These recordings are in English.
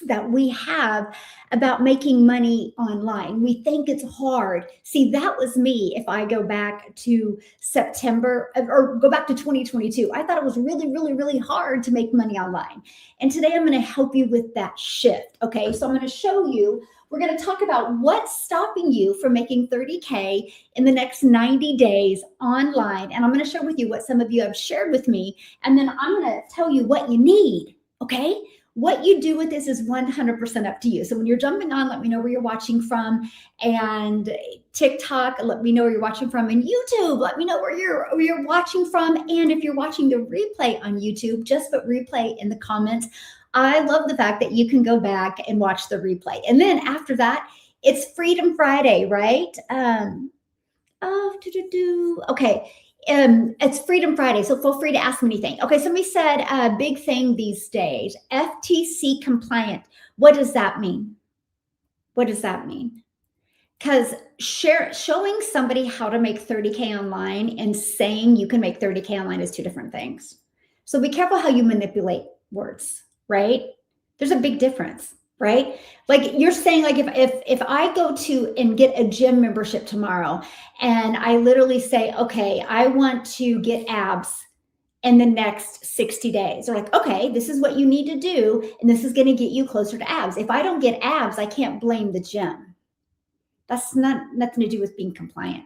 that we have about making money online. We think it's hard. See, that was me. If I go back to September or go back to 2022, I thought it was really, really, really hard to make money online. And today I'm going to help you with that shift. Okay. So I'm going to show you, we're going to talk about what's stopping you from making 30K in the next 90 days online. And I'm going to share with you what some of you have shared with me. And then I'm going to tell you what you need. Okay. What you do with this is 100% up to you. So when you're jumping on, let me know where you're watching from, and TikTok, let me know where you're watching from, and YouTube, let me know where you're watching from. And if you're watching the replay on YouTube, just put replay in the comments. I love the fact that you can go back and watch the replay. And then after that, it's Freedom Friday, right? Okay. It's Freedom Friday, so feel free to ask me anything. Okay, somebody said a big thing these days, FTC compliant. What does that mean? What does that mean? Because showing somebody how to make 30K online and saying you can make 30K online is two different things. So be careful how you manipulate words, right? There's a big difference, right? Like you're saying, like if I go to and get a gym membership tomorrow and I literally say, okay, I want to get abs in the next 60 days. They're like, okay, this is what you need to do. And this is going to get you closer to abs. If I don't get abs, I can't blame the gym. That's nothing to do with being compliant.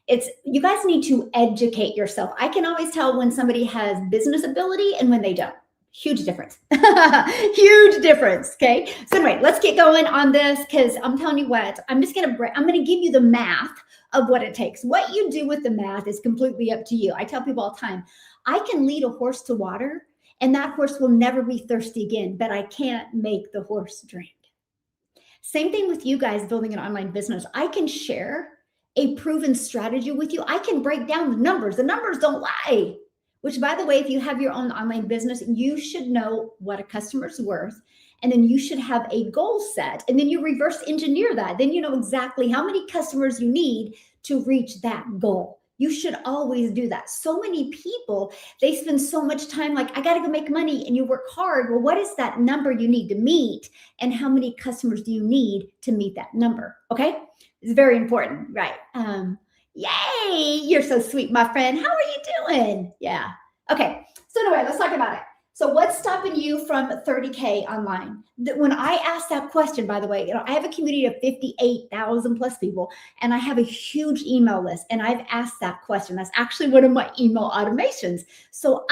It's, you guys need to educate yourself. I can always tell when somebody has business ability and when they don't. Huge difference. Huge difference. Okay. So anyway, let's get going on this, because I'm telling you what, I'm going to give you the math of what it takes. What you do with the math is completely up to you. I tell people all the time, I can lead a horse to water and that horse will never be thirsty again, but I can't make the horse drink. Same thing with you guys building an online business. I can share a proven strategy with you. I can break down the numbers. The numbers don't lie. Which, by the way, if you have your own online business, you should know what a customer's worth. And then you should have a goal set. And then you reverse engineer that. Then you know exactly how many customers you need to reach that goal. You should always do that. So many people, they spend so much time like, I got to go make money, and you work hard. Well, what is that number you need to meet? And how many customers do you need to meet that number? Okay. It's very important, right? Yay, you're so sweet, my friend. How are you doing? Yeah. Okay. So anyway, let's talk about it. So what's stopping you from 30K online? When I asked that question, by the way, I have a community of 58,000 plus people, and I have a huge email list, and I've asked that question. That's actually one of my email automations. So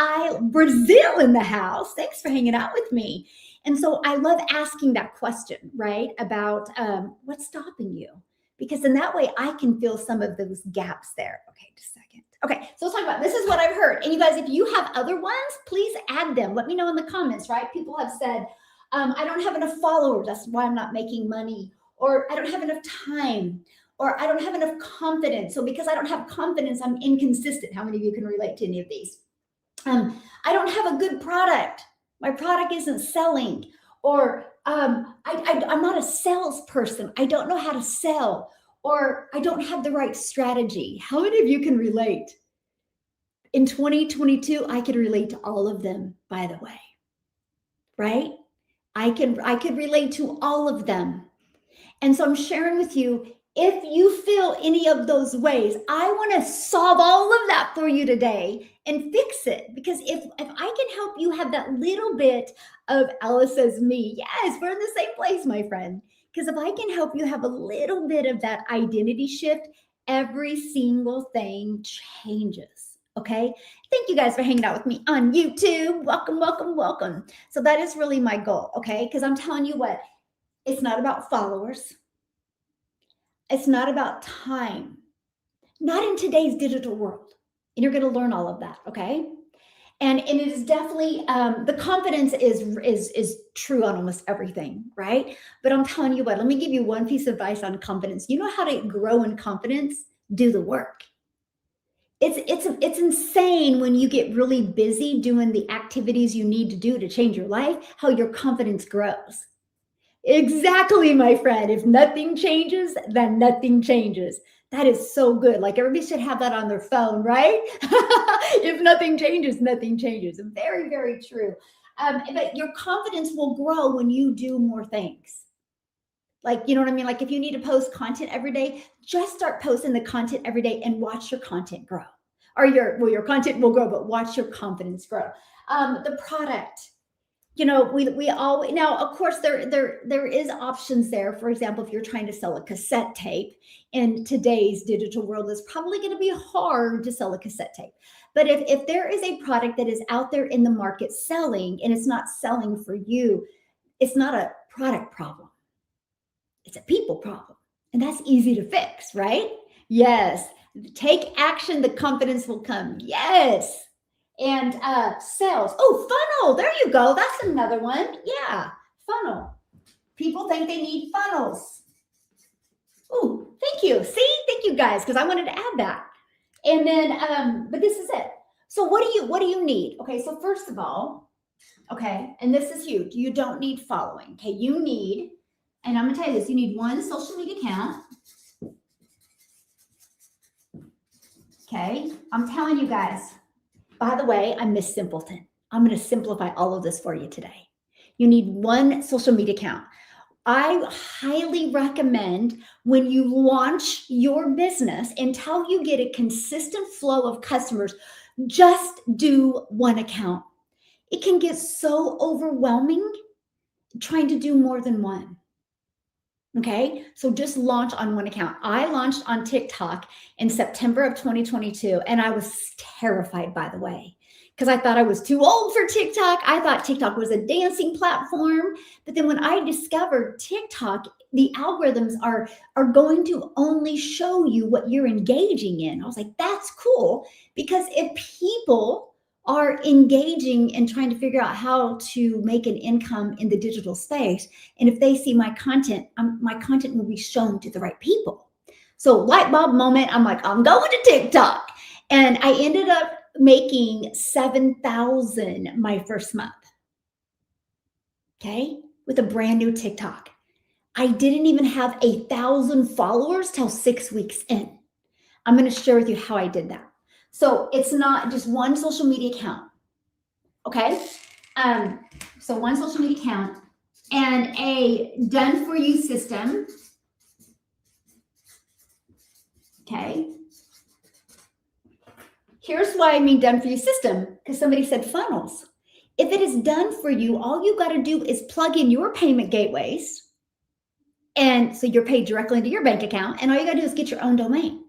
Brazil in the house. Thanks for hanging out with me. And so I love asking that question, right? About what's stopping you? Because in that way, I can fill some of those gaps there. Okay, just a second. Okay, so let's talk about, this is what I've heard. And you guys, if you have other ones, please add them. Let me know in the comments, right? People have said, I don't have enough followers. That's why I'm not making money. Or I don't have enough time. Or I don't have enough confidence. So because I don't have confidence, I'm inconsistent. How many of you can relate to any of these? I don't have a good product. My product isn't selling. Or I'm not a salesperson. I don't know how to sell, or I don't have the right strategy. How many of you can relate? In 2022, I could relate to all of them, by the way, right? I could relate to all of them. And so I'm sharing with you, if you feel any of those ways, I want to solve all of that for you today and fix it. Because if I can help you have that little bit of Alice says me, yes, we're in the same place, my friend. Because if I can help you have a little bit of that identity shift, every single thing changes. Okay. Thank you guys for hanging out with me on YouTube. Welcome, welcome, welcome. So that is really my goal. Okay. Because I'm telling you what, it's not about followers. It's not about time, not in today's digital world. And you're going to learn all of that, okay? And it is definitely, the confidence is true on almost everything, right? But I'm telling you what, let me give you one piece of advice on confidence. You know how to grow in confidence? Do the work. It's insane when you get really busy doing the activities you need to do to change your life, how your confidence grows. Exactly, my friend. If nothing changes, then nothing changes. That is so good. Like everybody should have that on their phone, right? If nothing changes, nothing changes. Very, very true. But your confidence will grow when you do more things. Like, you know what I mean? Like if you need to post content every day, just start posting the content every day and watch your content grow. Or your content will grow, but watch your confidence grow. The product, you know, we all now, of course, there is options there. For example, if you're trying to sell a cassette tape in today's digital world, it's probably going to be hard to sell a cassette tape. But if there is a product that is out there in the market selling and it's not selling for you, it's not a product problem. It's a people problem. And that's easy to fix, right? Yes. Take action, the confidence will come. Yes. And sales. Oh, funnel. There you go. That's another one. Yeah. Funnel. People think they need funnels. Oh, thank you. See, thank you guys, because I wanted to add that. And then, but this is it. So what do you need? Okay, so first of all, okay, and this is huge. You don't need following. Okay, you need, and I'm gonna tell you this, you need one social media account. Okay, I'm telling you guys, by the way, I'm Miss Simpleton. I'm gonna simplify all of this for you today. You need one social media account. I highly recommend when you launch your business, until you get a consistent flow of customers, just do one account. It can get so overwhelming trying to do more than one. Okay, so just launch on one account. I launched on TikTok in September of 2022, and I was terrified, by the way, because I thought I was too old for TikTok. I thought TikTok was a dancing platform. But then when I discovered TikTok, the algorithms are going to only show you what you're engaging in. I was like, that's cool, because if people are engaging and trying to figure out how to make an income in the digital space, and if they see my content will be shown to the right people. So light bulb moment, I'm like, I'm going to TikTok. And I ended up making 7,000 my first month. Okay, with a brand new TikTok. I didn't even have 1,000 followers till 6 weeks in. I'm going to share with you how I did that. So it's not just one social media account. Okay, so one social media account and a done for you system. Okay. Here's why I mean done for you system, because somebody said funnels. If it is done for you, all you got to do is plug in your payment gateways. And so you're paid directly into your bank account, and all you got to do is get your own domain.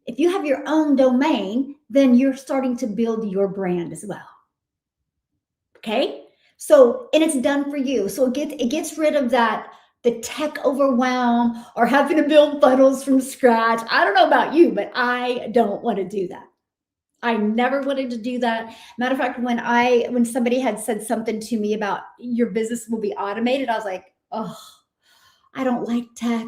If you have your own domain, then you're starting to build your brand as well. Okay. So, and it's done for you. So it gets rid of the tech overwhelm or having to build funnels from scratch. I don't know about you, but I don't want to do that. I never wanted to do that. Matter of fact, when somebody had said something to me about your business will be automated, I was like, oh, I don't like tech.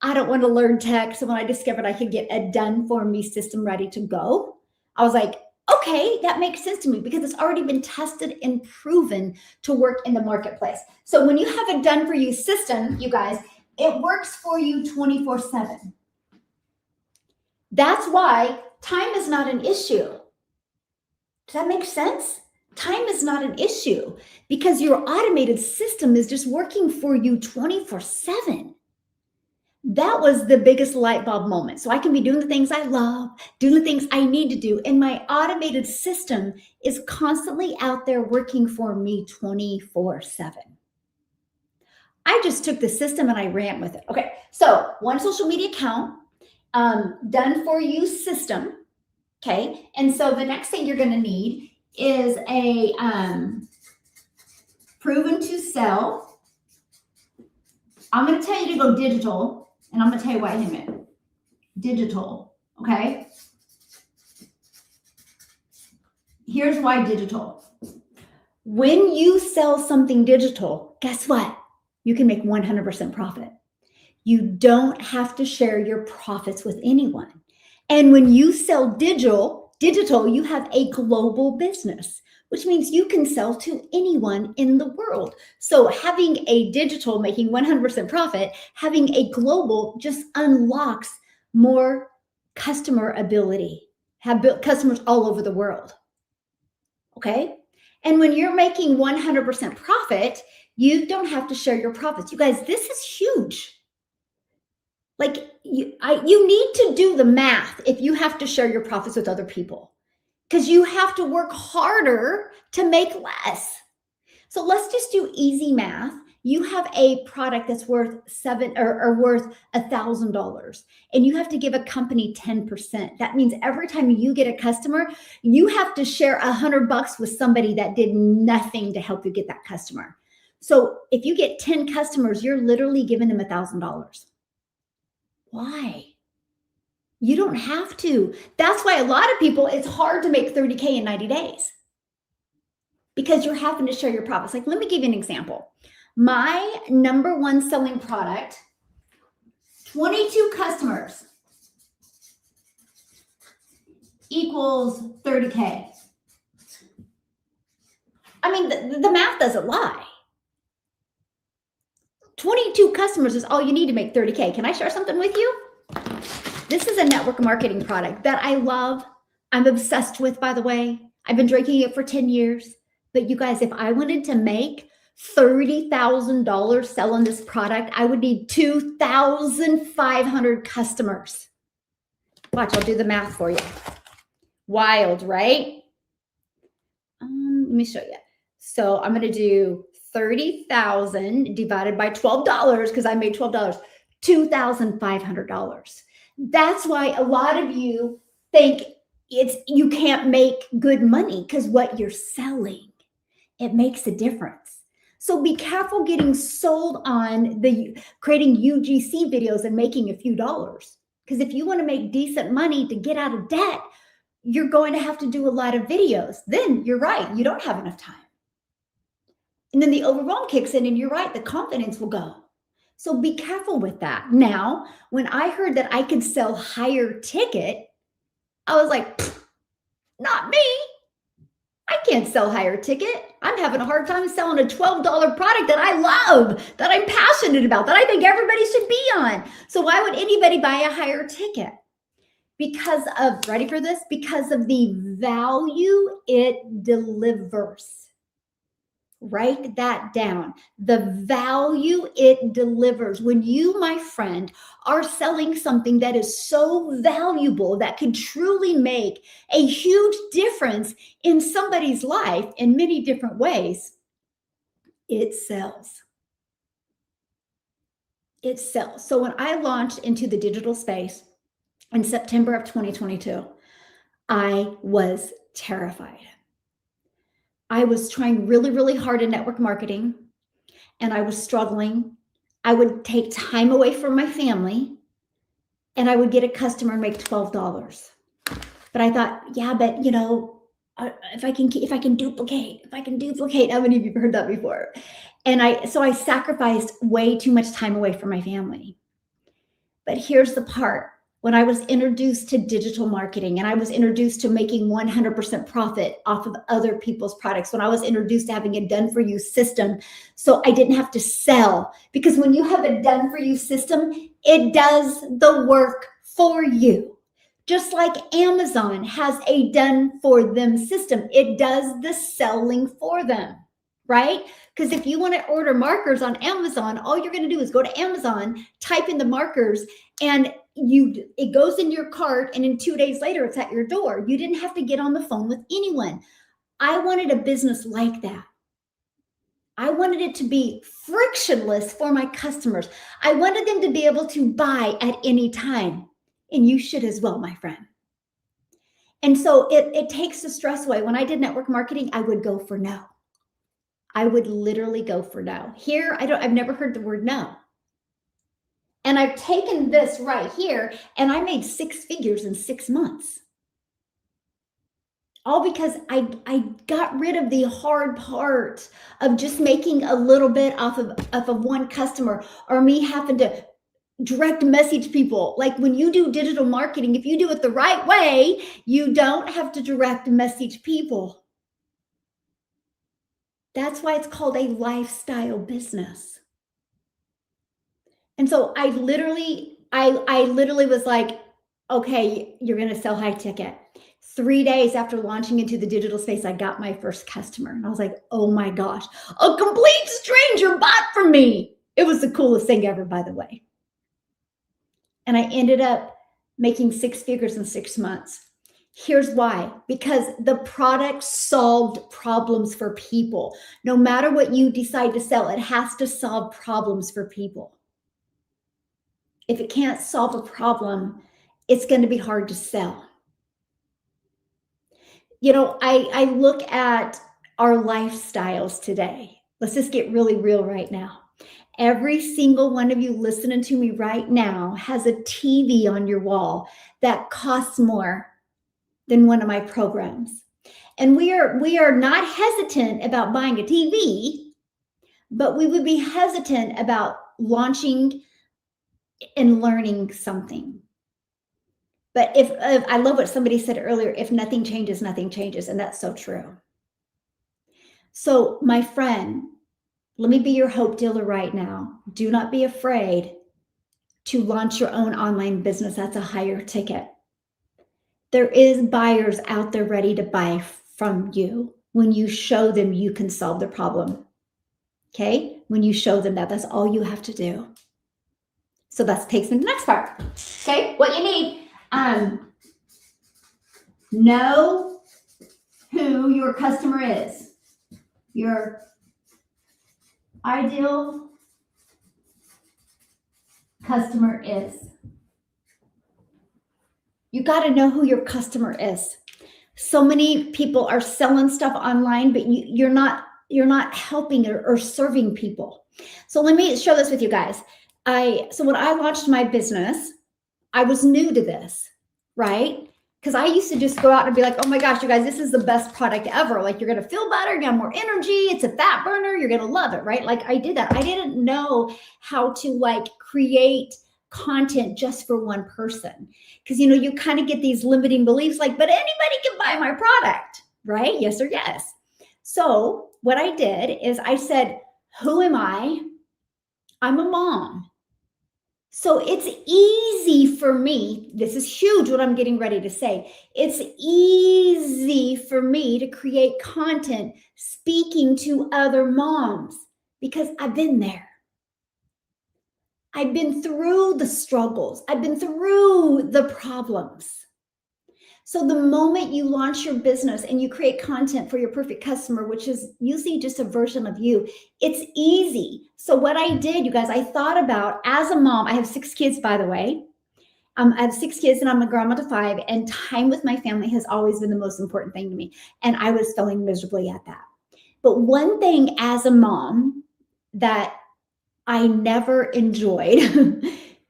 I don't want to learn tech. So when I discovered I could get a done for me system ready to go, I was like, okay, that makes sense to me, because it's already been tested and proven to work in the marketplace. So when you have a done for you system, you guys, it works for you 24/7. That's why time is not an issue. Does that make sense? Time is not an issue, because your automated system is just working for you 24/7. That was the biggest light bulb moment. So I can be doing the things I love, doing the things I need to do, and my automated system is constantly out there working for me 24/7. I just took the system and I ran with it. Okay, so one social media account, done for you system. Okay, and so the next thing you're going to need is a proven to sell. I'm going to tell you to go digital. And I'm going to tell you why in a minute. Digital, okay? Here's why digital. When you sell something digital, guess what? You can make 100% profit. You don't have to share your profits with anyone. And when you sell digital, you have a global business, which means you can sell to anyone in the world. So having a digital making 100% profit, having a global just unlocks more customer ability, have built customers all over the world. Okay. And when you're making 100% profit, you don't have to share your profits. You guys, this is huge. Like you need to do the math if you have to share your profits with other people, because you have to work harder to make less. So let's just do easy math. You have a product that's worth worth $1,000, and you have to give a company 10%. That means every time you get a customer, you have to share $100 with somebody that did nothing to help you get that customer. So if you get 10 customers, you're literally giving them $1,000. Why? You don't have to. That's why a lot of people, it's hard to make 30K in 90 days. Because you're having to share your profits. Like, let me give you an example. My number one selling product, 22 customers equals 30K. I mean, the math doesn't lie. 22 customers is all you need to make 30K. Can I share something with you? This is a network marketing product that I love. I'm obsessed with, by the way. I've been drinking it for 10 years. But you guys, if I wanted to make $30,000 selling this product, I would need 2,500 customers. Watch, I'll do the math for you. Wild, right? Let me show you. So I'm going to do 30,000 divided by $12 because I made $12, $2,500. That's why a lot of you think you can't make good money, because what you're selling, it makes a difference. So be careful getting sold on creating UGC videos and making a few dollars. Because if you want to make decent money to get out of debt, you're going to have to do a lot of videos. Then you're right, you don't have enough time. And then the overwhelm kicks in and you're right, the confidence will go. So be careful with that. Now, when I heard that I could sell higher ticket, I was like, not me. I can't sell higher ticket. I'm having a hard time selling a $12 product that I love, that I'm passionate about, that I think everybody should be on. So why would anybody buy a higher ticket? Because of, ready for this? Because of the value it delivers. Write that down. The value it delivers. When you, my friend, are selling something that is so valuable, that could truly make a huge difference in somebody's life in many different ways, it sells. It sells. So when I launched into the digital space in September of 2022, I was terrified. I was trying really, really hard in network marketing, and I was struggling. I would take time away from my family, and I would get a customer and make $12. But I thought, yeah, but if I can duplicate, how many of you have heard that before? And so I sacrificed way too much time away from my family. But here's the part. When I was introduced to digital marketing, and I was introduced to making 100% profit off of other people's products, when I was introduced to having a done-for-you system, so I didn't have to sell, because when you have a done-for-you system, it does the work for you. Just like Amazon has a done-for-them system, it does the selling for them, right? Because if you want to order markers on Amazon, all you're going to do is go to Amazon, type in the markers, and it goes in your cart, and in 2 days later, it's at your door. You didn't have to get on the phone with anyone. I wanted a business like that. I wanted it to be frictionless for my customers. I wanted them to be able to buy at any time. And you should as well, my friend. And so it takes the stress away. When I did network marketing, I would go for no. I would literally go for no. Here, I've never heard the word no. And I've taken this right here, and I made 6 figures in 6 months. All because I got rid of the hard part of just making a little bit off of one customer, or me having to direct message people. Like when you do digital marketing, if you do it the right way, you don't have to direct message people. That's why it's called a lifestyle business. And so I literally was like, okay, you're going to sell high ticket. 3 days after launching into the digital space, I got my first customer. And I was like, oh my gosh, a complete stranger bought from me. It was the coolest thing ever, by the way. And I ended up making 6 figures in 6 months. Here's why, because the product solved problems for people. No matter what you decide to sell, it has to solve problems for people. If it can't solve a problem, it's going to be hard to sell. You know, I look at our lifestyles today. Let's just get really real right now. Every single one of you listening to me right now has a TV on your wall that costs more than one of my programs. And we are not hesitant about buying a TV, but we would be hesitant about launching and learning something. But if I love what somebody said earlier, if nothing changes, nothing changes. And that's so true. So my friend, let me be your hope dealer right now. Do not be afraid to launch your own online business. That's a higher ticket. There is buyers out there ready to buy from you when you show them you can solve the problem. Okay? When you show them that, that's all you have to do. So that takes me to the next part. Okay? What you need, know who your customer is. Your ideal customer is. You got to know who your customer is. So many people are selling stuff online, but you're not helping or serving people. So let me share this with you guys. So when I launched my business, I was new to this, right? Because I used to just go out and be like, oh my gosh, you guys, this is the best product ever. Like, you're going to feel better, you have more energy, it's a fat burner, you're going to love it, right? Like, I did that. I didn't know how to like create content just for one person. Because, you know, you kind of get these limiting beliefs like, but anybody can buy my product, right? Yes or yes. So what I did is I said, who am I? I'm a mom. So it's easy for me. This is huge what I'm getting ready to say. It's easy for me to create content speaking to other moms because I've been there. I've been through the struggles. I've been through the problems. So the moment you launch your business and you create content for your perfect customer, which is usually just a version of you, it's easy. So what I did, you guys, I thought about as a mom, I have 6 kids, by the way. I have 6 kids and I'm a grandma to 5, and time with my family has always been the most important thing to me. And I was failing miserably at that. But one thing as a mom that I never enjoyed,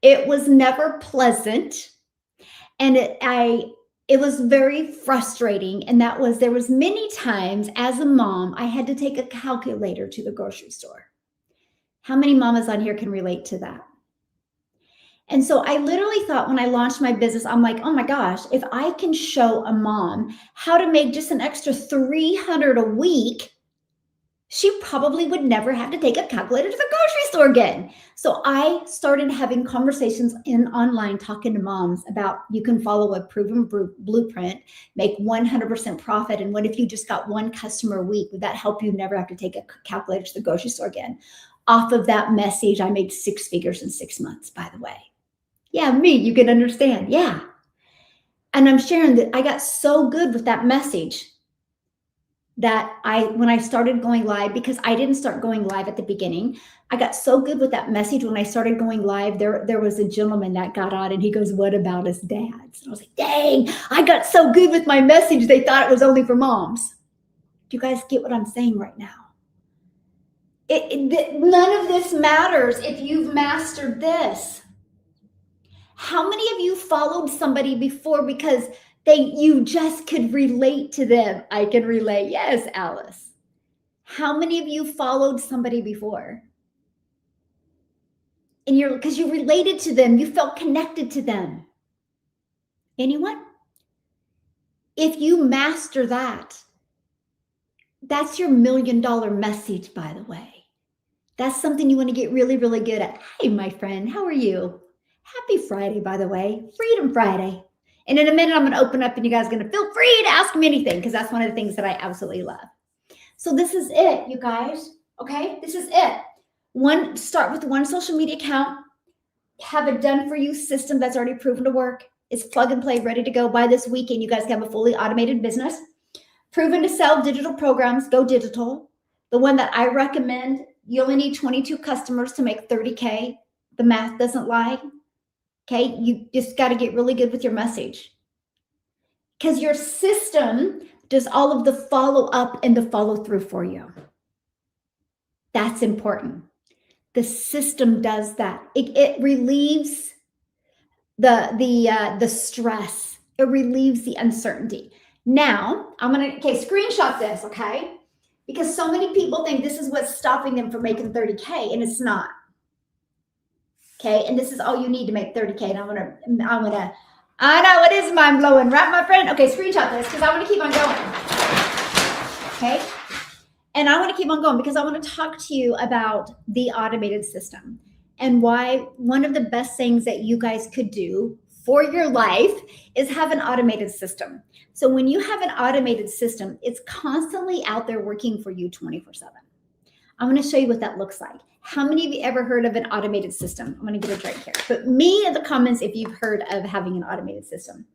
it was never pleasant. And it was very frustrating. And that was, there was many times as a mom, I had to take a calculator to the grocery store. How many mamas on here can relate to that? And so I literally thought when I launched my business, I'm like, oh my gosh, if I can show a mom how to make just an extra $300 a week, she probably would never have to take a calculator to the grocery store again. So I started having conversations online, talking to moms about you can follow a proven blueprint, make 100% profit. And what if you just got one customer a week? Would that help you never have to take a calculator to the grocery store again? Off of that message, I made 6 figures in 6 months, by the way. Yeah, me, you can understand. Yeah. And I'm sharing that I got so good with that message that when I started going live, because I didn't start going live at the beginning, I got so good with that message. When I started going live, there was a gentleman that got on and he goes, what about us dads? And I was like, dang, I got so good with my message. They thought it was only for moms. Do you guys get what I'm saying right now? None of this matters if you've mastered this. How many of you followed somebody before because you just could relate to them? I can relate. Yes, Alice. How many of you followed somebody before? And because you related to them, you felt connected to them. Anyone? If you master that, that's your $1 million message, by the way. That's something you want to get really, really good at. Hey, my friend, how are you? Happy Friday, by the way. Freedom Friday. And in a minute, I'm going to open up and you guys are going to feel free to ask me anything because that's one of the things that I absolutely love. So this is it, you guys. Okay, this is it. Start with one social media account. Have a done for you system that's already proven to work. It's plug and play, ready to go. By this weekend, you guys have a fully automated business. Proven to sell digital programs, go digital. The one that I recommend, you only need 22 customers to make 30K. The math doesn't lie. Okay, you just got to get really good with your message. Because your system does all of the follow up and the follow through for you. That's important. The system does that. It relieves the stress. It relieves the uncertainty. Now, screenshot this, okay? Because so many people think this is what's stopping them from making 30K, and it's not. Okay, and this is all you need to make 30K. And I know it is mind blowing, right, my friend? Okay, screenshot this because I want to keep on going. Okay, and I want to keep on going because I want to talk to you about the automated system and why one of the best things that you guys could do for your life is have an automated system. So when you have an automated system, it's constantly out there working for you 24/7. I'm going to show you what that looks like. How many of you ever heard of an automated system? I'm going to get a drink here. Put me in the comments if you've heard of having an automated system.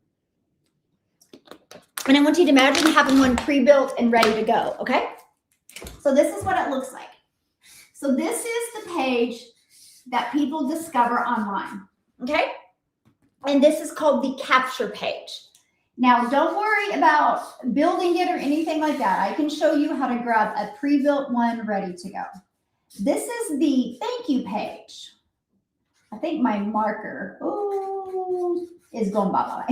And I want you to imagine having one pre-built and ready to go, okay? So this is what it looks like. So this is the page that people discover online, okay? And this is called the capture page. Now, don't worry about building it or anything like that. I can show you how to grab a pre-built one ready to go. This is the thank you page. I think my marker is going bye-bye.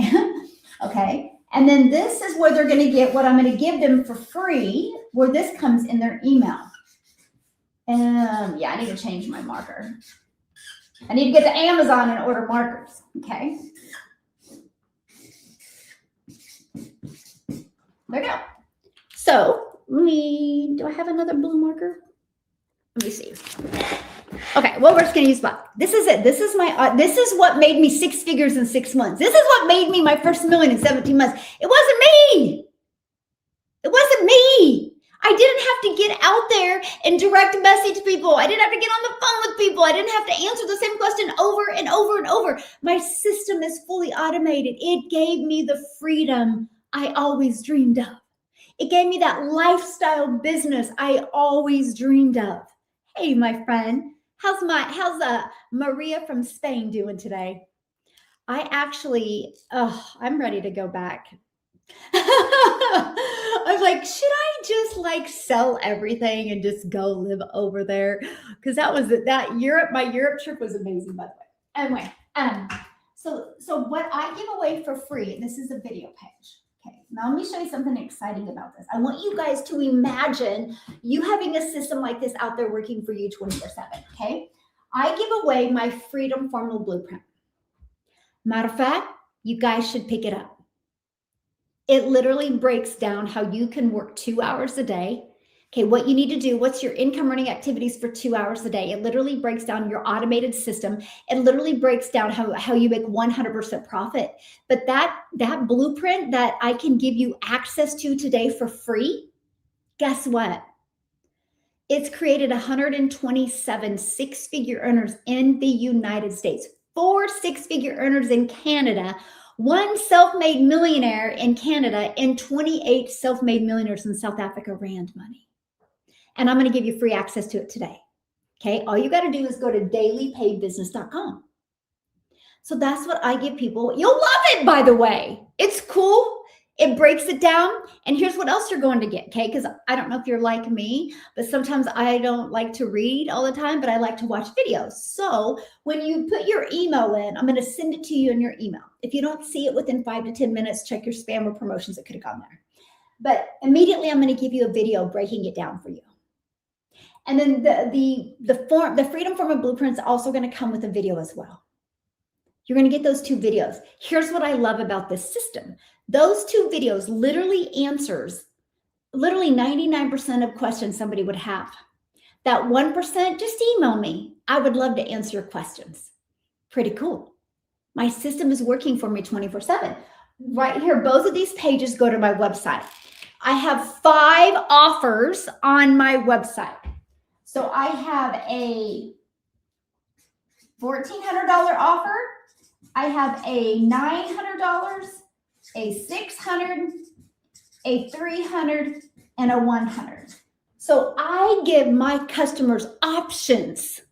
Okay. And then this is where they're going to get what I'm going to give them for free, where this comes in their email. Yeah, I need to change my marker. I need to get to Amazon and order markers. Okay. There we go. So do I have another blue marker? Let me see. Okay, well, we're just gonna use black. This is it. This is what made me 6 figures in 6 months. This is what made me my first million in 17 months. It wasn't me. It wasn't me. I didn't have to get out there and direct message people. I didn't have to get on the phone with people. I didn't have to answer the same question over and over and over. My system is fully automated. It gave me the freedom I always dreamed of. It gave me that lifestyle business I always dreamed of. Hey, my friend, how's Maria from Spain doing today? I'm ready to go back. I was like, should I just sell everything and just go live over there? Because my Europe trip was amazing, by the way. Anyway, so what I give away for free, this is a video page. Okay, now let me show you something exciting about this. I want you guys to imagine you having a system like this out there working for you 24/7, okay? I give away my Freedom Formula Blueprint. Matter of fact, you guys should pick it up. It literally breaks down how you can work 2 hours a day. Okay, what you need to do, what's your income earning activities for 2 hours a day? It literally breaks down your automated system. It literally breaks down how you make 100% profit. But that blueprint that I can give you access to today for free, guess what? It's created 127 six-figure earners in the United States, 4 six-figure earners in Canada, 1 self-made millionaire in Canada, and 28 self-made millionaires in South Africa rand money. And I'm going to give you free access to it today. Okay. All you got to do is go to dailypaidbusiness.com. So that's what I give people. You'll love it, by the way. It's cool. It breaks it down. And here's what else you're going to get. Okay. Because I don't know if you're like me, but sometimes I don't like to read all the time, but I like to watch videos. So when you put your email in, I'm going to send it to you in your email. If you don't see it within 5 to 10 minutes, check your spam or promotions. It could have gone there. But immediately I'm going to give you a video breaking it down for you. And then the Freedom Formula Blueprint is also going to come with a video as well. You're going to get those 2 videos. Here's what I love about this system. Those 2 videos literally answers 99% of questions somebody would have. That 1%, just email me. I would love to answer your questions. Pretty cool. My system is working for me 24/7. right here, both of these pages go to my website. I have 5 offers on my website. So I have a $1,400 offer. I have a $900, a $600, a $300, and a $100. So I give my customers options.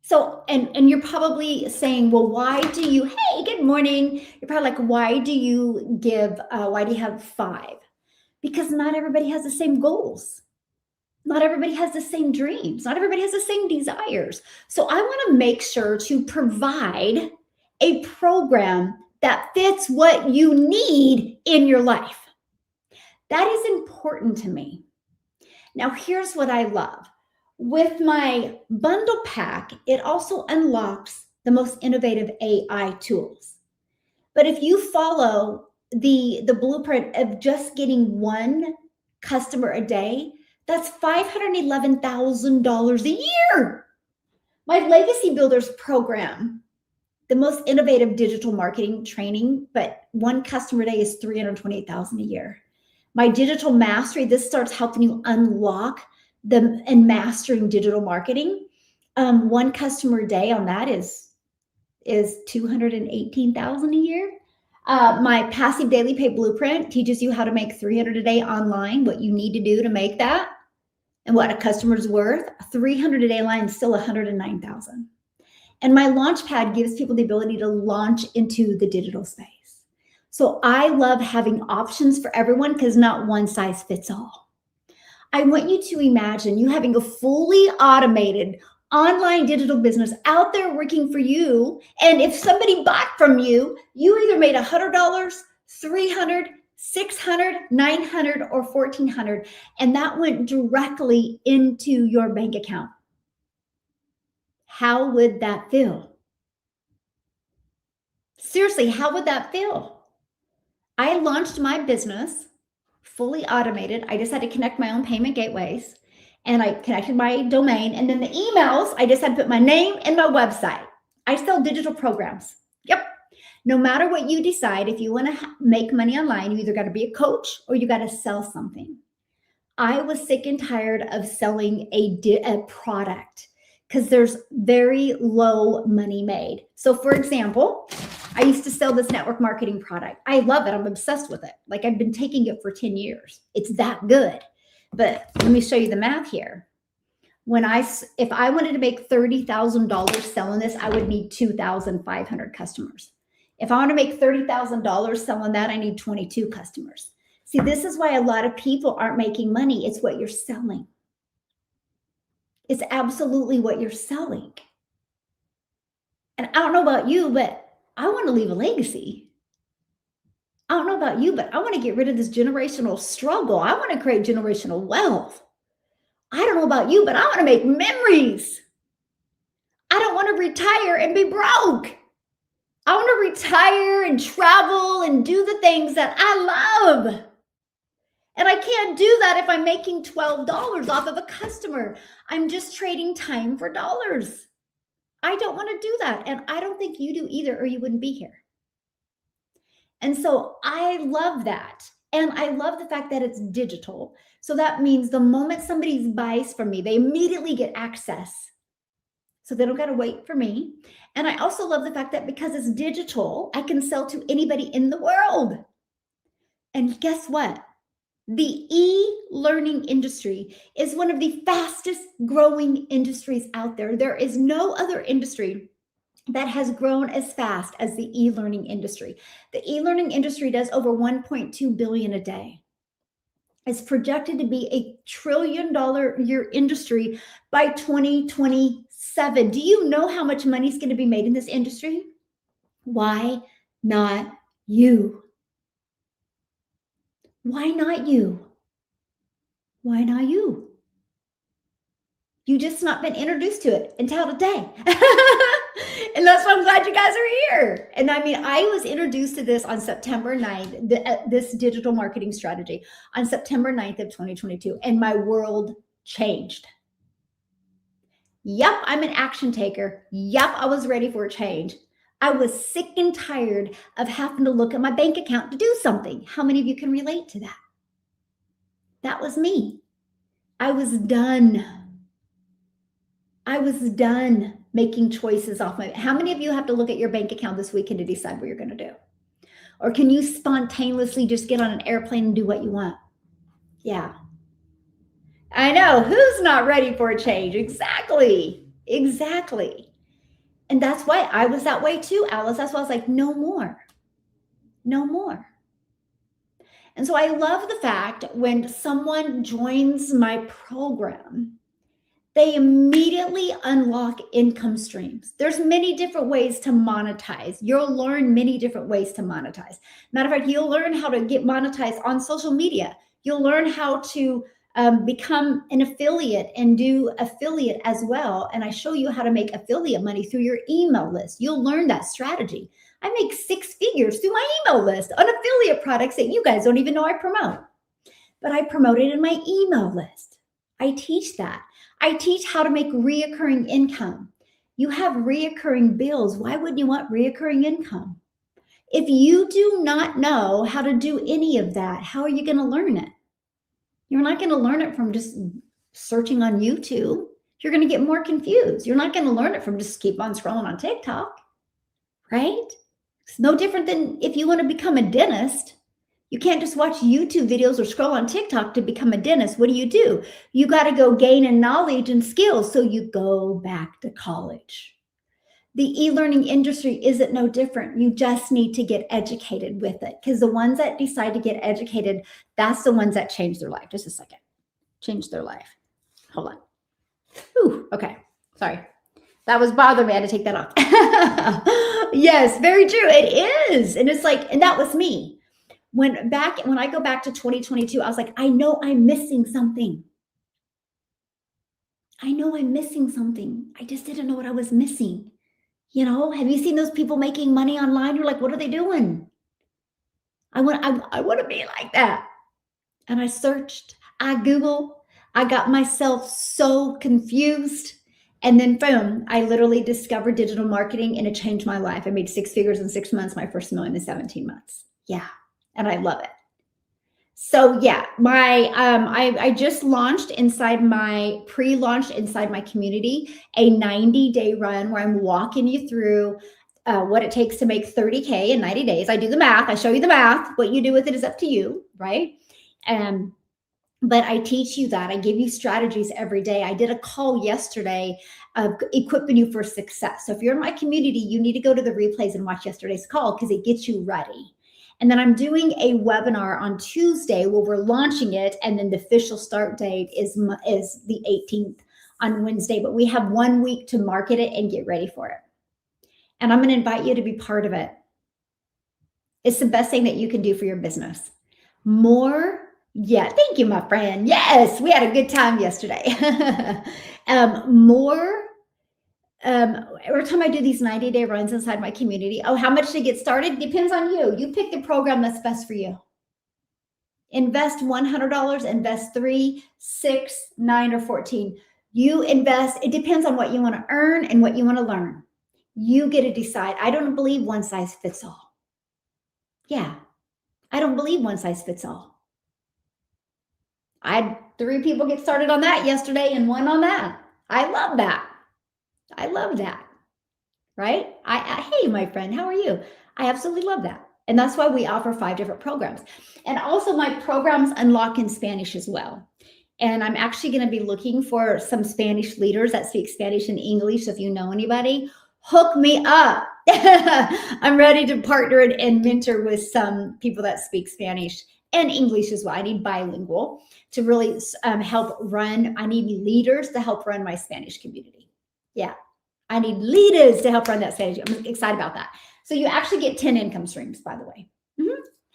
So, and you're probably saying, well, why do you, hey, good morning. You're probably like, why do you have 5? Because not everybody has the same goals. Not everybody has the same dreams. Not everybody has the same desires. So I want to make sure to provide a program that fits what you need in your life. That is important to me. Now, here's what I love. With my bundle pack, it also unlocks the most innovative AI tools. But if you follow the blueprint of just getting one customer a day, that's $511,000 a year. My Legacy Builders program, the most innovative digital marketing training, but one customer a day is $328,000 a year. My digital mastery, this starts helping you unlock and mastering digital marketing. One customer a day on that is $218,000 a year. My passive daily pay blueprint teaches you how to make $300 a day online, what you need to do to make that, and what a customer's worth. $300 a day online is still $109,000. And my Launchpad gives people the ability to launch into the digital space. So I love having options for everyone because not one size fits all. I want you to imagine you having a fully automated online digital business out there working for you. And if somebody bought from you, you either made $100, $300, $600, $900, or $1,400, and that went directly into your bank account. How would that feel? Seriously, how would that feel? I launched my business fully automated. I just had to connect my own payment gateways, and I connected my domain, and then the emails, I just had to put my name and my website. I sell digital programs. Yep. No matter what you decide, if you want to make money online, you either got to be a coach or you got to sell something. I was sick and tired of selling a product because there's very low money made. So for example, I used to sell this network marketing product. I love it. I'm obsessed with it. Like I've been taking it for 10 years. It's that good. But let me show you the math here. If I wanted to make $30,000 selling this, I would need 2,500 customers. If I want to make $30,000 selling that, I need 22 customers. See, this is why a lot of people aren't making money. It's what you're selling. It's absolutely what you're selling. And I don't know about you, but I want to leave a legacy. I don't know about you, but I want to get rid of this generational struggle. I want to create generational wealth. I don't know about you, but I want to make memories. I don't want to retire and be broke. I want to retire and travel and do the things that I love. And I can't do that if I'm making $12 off of a customer. I'm just trading time for dollars. I don't want to do that. And I don't think you do either, or you wouldn't be here. And so I love that. And I love the fact that it's digital. So that means the moment somebody buys from me, they immediately get access. So they don't got to wait for me. And I also love the fact that because it's digital, I can sell to anybody in the world. And guess what? The e-learning industry is one of the fastest growing industries out there. There is no other industry that has grown as fast as the e-learning industry. The e-learning industry does over 1.2 billion a day. It's projected to be a $1 trillion year industry by 2027. Do you know how much money is going to be made in this industry? Why not you? Why not you? Why not you? You just not been introduced to it until today. And that's why I'm glad you guys are here. And I mean, I was introduced to this on September 9th, this digital marketing strategy on September 9th of 2022. And my world changed. Yep, I'm an action taker. Yep, I was ready for a change. I was sick and tired of having to look at my bank account to do something. How many of you can relate to that? That was me. I was done. I was done making choices off my. How many of you have to look at your bank account this weekend to decide what you're going to do? Or can you spontaneously just get on an airplane and do what you want? Yeah. I know. Who's not ready for a change? Exactly. Exactly. And that's why I was that way too, Alice. That's why I was like, no more. No more. And so I love the fact when someone joins my program, they immediately unlock income streams. There's many different ways to monetize. You'll learn many different ways to monetize. Matter of fact, you'll learn how to get monetized on social media. You'll learn how to become an affiliate and do affiliate as well. And I show you how to make affiliate money through your email list. You'll learn that strategy. I make 6 figures through my email list on affiliate products that you guys don't even know I promote. But I promote it in my email list. I teach that. I teach how to make reoccurring income. You have reoccurring bills. Why wouldn't you want reoccurring income? If you do not know how to do any of that, how are you going to learn it? You're not going to learn it from just searching on YouTube. You're going to get more confused. You're not going to learn it from just keep on scrolling on TikTok, right? It's no different than if you want to become a dentist. You can't just watch YouTube videos or scroll on TikTok to become a dentist. What do? You got to go gain in knowledge and skills. So you go back to college. The e-learning industry isn't no different. You just need to get educated with it, because the ones that decide to get educated, that's the ones that change their life. Just a second. Change their life. Hold on. Ooh, okay. Sorry. That was bothering me. I had to take that off. Yes, very true. It is. And it's like, and that was me. When I go back to 2022, I was like, I know I'm missing something. I know I'm missing something. I just didn't know what I was missing. You know, have you seen those people making money online? You're like, what are they doing? I want to be like that. And I searched, I Googled, I got myself so confused. And then boom, I literally discovered digital marketing and it changed my life. I made 6 figures in 6 months, my first million in 17 months. Yeah. And I love it. So yeah, I just launched pre-launched inside my community, a 90-day run where I'm walking you through what it takes to make 30K in 90 days. I do the math. I show you the math. What you do with it is up to you, right? But I teach you that. I give you strategies every day. I did a call yesterday of equipping you for success. So if you're in my community, you need to go to the replays and watch yesterday's call because it gets you ready. And then I'm doing a webinar on Tuesday where we're launching it. And then the official start date is the 18th on Wednesday. But we have 1 week to market it and get ready for it. And I'm going to invite you to be part of it. It's the best thing that you can do for your business. Yeah, thank you, my friend. Yes, we had a good time yesterday. Every time I do these 90-day runs inside my community, how much to get started? Depends on you. You pick the program that's best for you. Invest $100, invest 3, 6, 9, or 14. You invest, it depends on what you want to earn and what you want to learn. You get to decide. I don't believe one size fits all. Yeah, I don't believe one size fits all. I had 3 people get started on that yesterday and 1 on that. I love that. I love that, right? Hey, my friend, how are you? I absolutely love that. And that's why we offer 5 different programs. And also my programs unlock in Spanish as well. And I'm actually going to be looking for some Spanish leaders that speak Spanish and English. So if you know anybody, hook me up. I'm ready to partner and mentor with some people that speak Spanish and English as well. I need bilingual to really help run. I need leaders to help run my Spanish community. Yeah, I need leaders to help run that Spanish. I'm excited about that. So you actually get 10 income streams, by the way.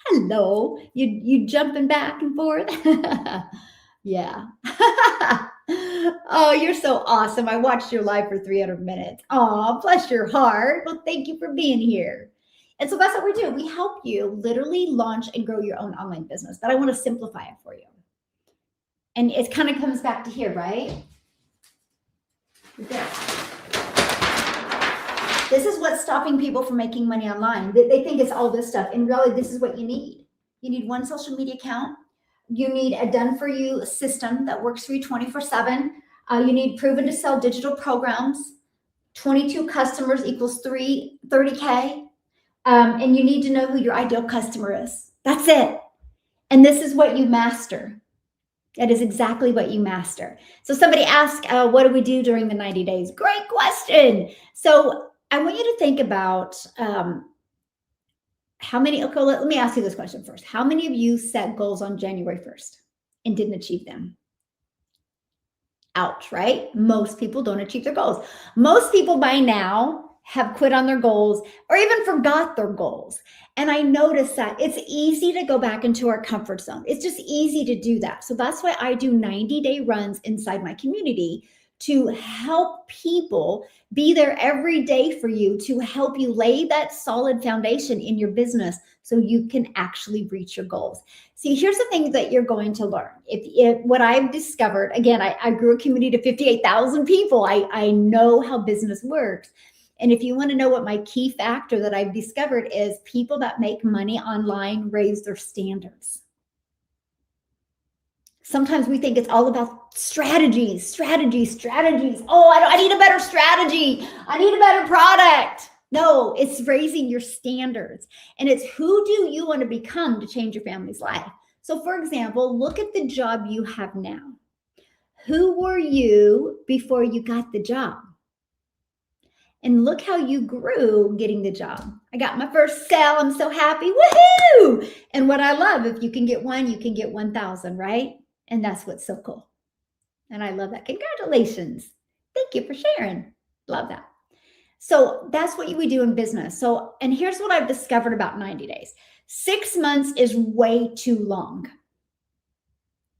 Hello, you jumping back and forth. Yeah. Oh, you're so awesome. I watched your live for 300 minutes. Oh, bless your heart. Well, thank you for being here. And so that's what we do. We help you literally launch and grow your own online business. But I want to simplify it for you. And it kind of comes back to here, right? There. This is what's stopping people from making money online. They think it's all this stuff. In reality, this is what you need. You need one social media account. You need a done for you system that works for you 24/7. You need proven to sell digital programs. 22 customers equals 30K. And you need to know who your ideal customer is. That's it. And this is what you master. That is exactly what you master. So somebody asked, what do we do during the 90 days? Great question. So I want you to think about how many, okay, let me ask you this question first. How many of you set goals on January 1st and didn't achieve them? Ouch, right? Most people don't achieve their goals. Most people by now have quit on their goals or even forgot their goals. And I noticed that it's easy to go back into our comfort zone. It's just easy to do that. So that's why I do 90-day runs inside my community to help people be there every day for you, to help you lay that solid foundation in your business so you can actually reach your goals. See, here's the thing that you're going to learn. If what I've discovered, again, I grew a community to 58,000 people. I know how business works. And if you want to know what my key factor that I've discovered is, people that make money online raise their standards. Sometimes we think it's all about strategies. Oh, I need a better strategy. I need a better product. No, it's raising your standards. And it's, who do you want to become to change your family's life? So for example, look at the job you have now. Who were you before you got the job? And look how you grew getting the job. I got my first sale. I'm so happy. Woohoo! And what I love, if you can get one, you can get 1,000, right? And that's what's so cool. And I love that. Congratulations. Thank you for sharing. Love that. So that's what we do in business. So, and here's what I've discovered about 90 days. 6 months is way too long